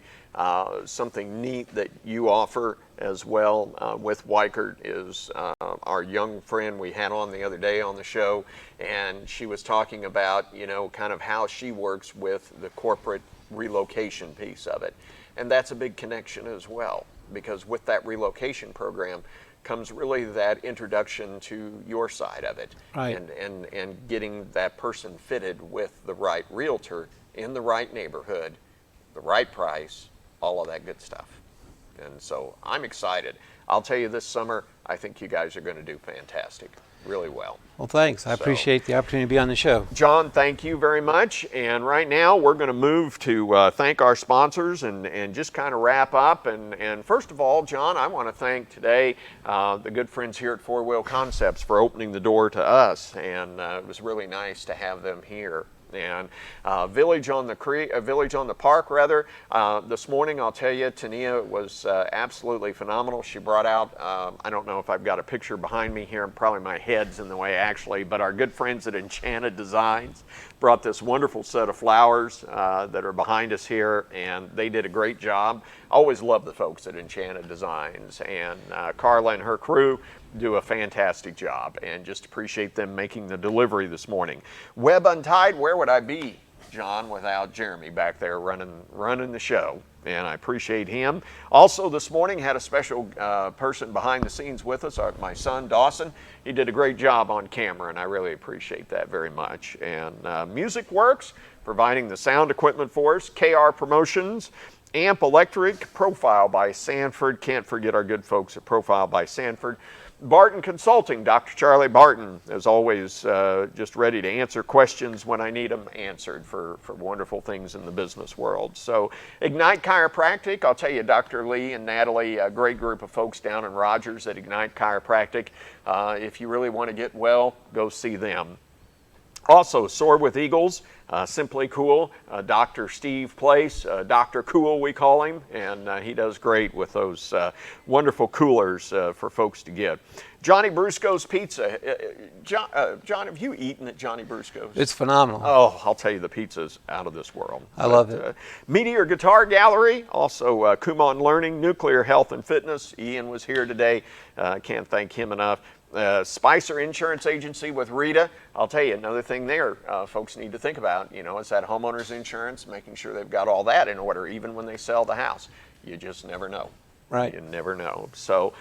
something neat that you offer as well with Weichert is our young friend we had on the other day on the show, and she was talking about kind of how she works with the corporate relocation piece of it. And that's a big connection as well, because with that relocation program comes really that introduction to your side of it. Right. And getting that person fitted with the right realtor in the right neighborhood, the right price, all of that good stuff. And so I'm excited. I'll tell you, this summer, I think you guys are going to do fantastic, really well. Well, thanks. I appreciate the opportunity to be on the show. John, thank you very much. And right now, we're going to move to thank our sponsors and just kind of wrap up. And first of all, John, I want to thank today the good friends here at Four Wheel Concepts for opening the door to us. And it was really nice to have them here. And Village on the Park, rather. This morning, I'll tell you, Tania was absolutely phenomenal. She brought out, I don't know if I've got a picture behind me here, probably my head's in the way actually, but our good friends at Enchanted Designs brought this wonderful set of flowers that are behind us here, and they did a great job. I always love the folks at Enchanted Designs, and Carla and her crew do a fantastic job, and just appreciate them making the delivery this morning. Web Untied, where would I be, John, without Jeremy back there running the show? And I appreciate him. Also this morning had a special person behind the scenes with us, my son Dawson. He did a great job on camera, and I really appreciate that very much. And Music Works, providing the sound equipment for us. KR Promotions, Amp Electric, Profile by Sanford. Can't forget our good folks at Profile by Sanford. Barton Consulting, Dr. Charlie Barton, as always, just ready to answer questions when I need them answered for wonderful things in the business world. So Ignite Chiropractic, I'll tell you, Dr. Lee and Natalie, a great group of folks down in Rogers at Ignite Chiropractic. If you really want to get well, go see them. Also, Soar with Eagles, Simply Cool, Dr. Steve Place, Dr. Cool we call him, and he does great with those wonderful coolers for folks to get. Johnny Brusco's Pizza. John, have you eaten at Johnny Brusco's? It's phenomenal. Oh, I'll tell you, the pizza's out of this world. I love it. Meteor Guitar Gallery, also Kumon Learning, Nuclear Health and Fitness. Ian was here today. Can't thank him enough. Spicer Insurance Agency with Rita. I'll tell you, another thing there folks need to think about, is that homeowner's insurance, making sure they've got all that in order, even when they sell the house. You just never know. Right. You never know. So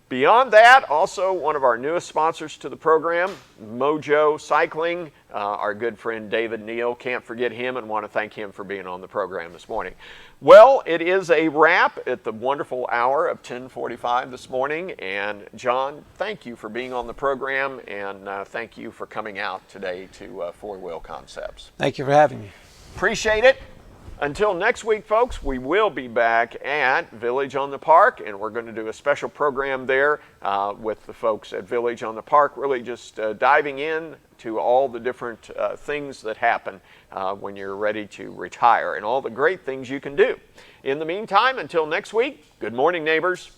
beyond that, also one of our newest sponsors to the program, Mojo Cycling, our good friend David Neal. Can't forget him and want to thank him for being on the program this morning. Well, it is a wrap at the wonderful hour of 10:45 this morning. And John, thank you for being on the program, and thank you for coming out today to Four Wheel Concepts. Thank you for having me. Appreciate it. Until next week, folks, we will be back at Village on the Park, and we're going to do a special program there with the folks at Village on the Park, really just diving in to all the different things that happen when you're ready to retire and all the great things you can do. In the meantime, until next week, good morning, neighbors.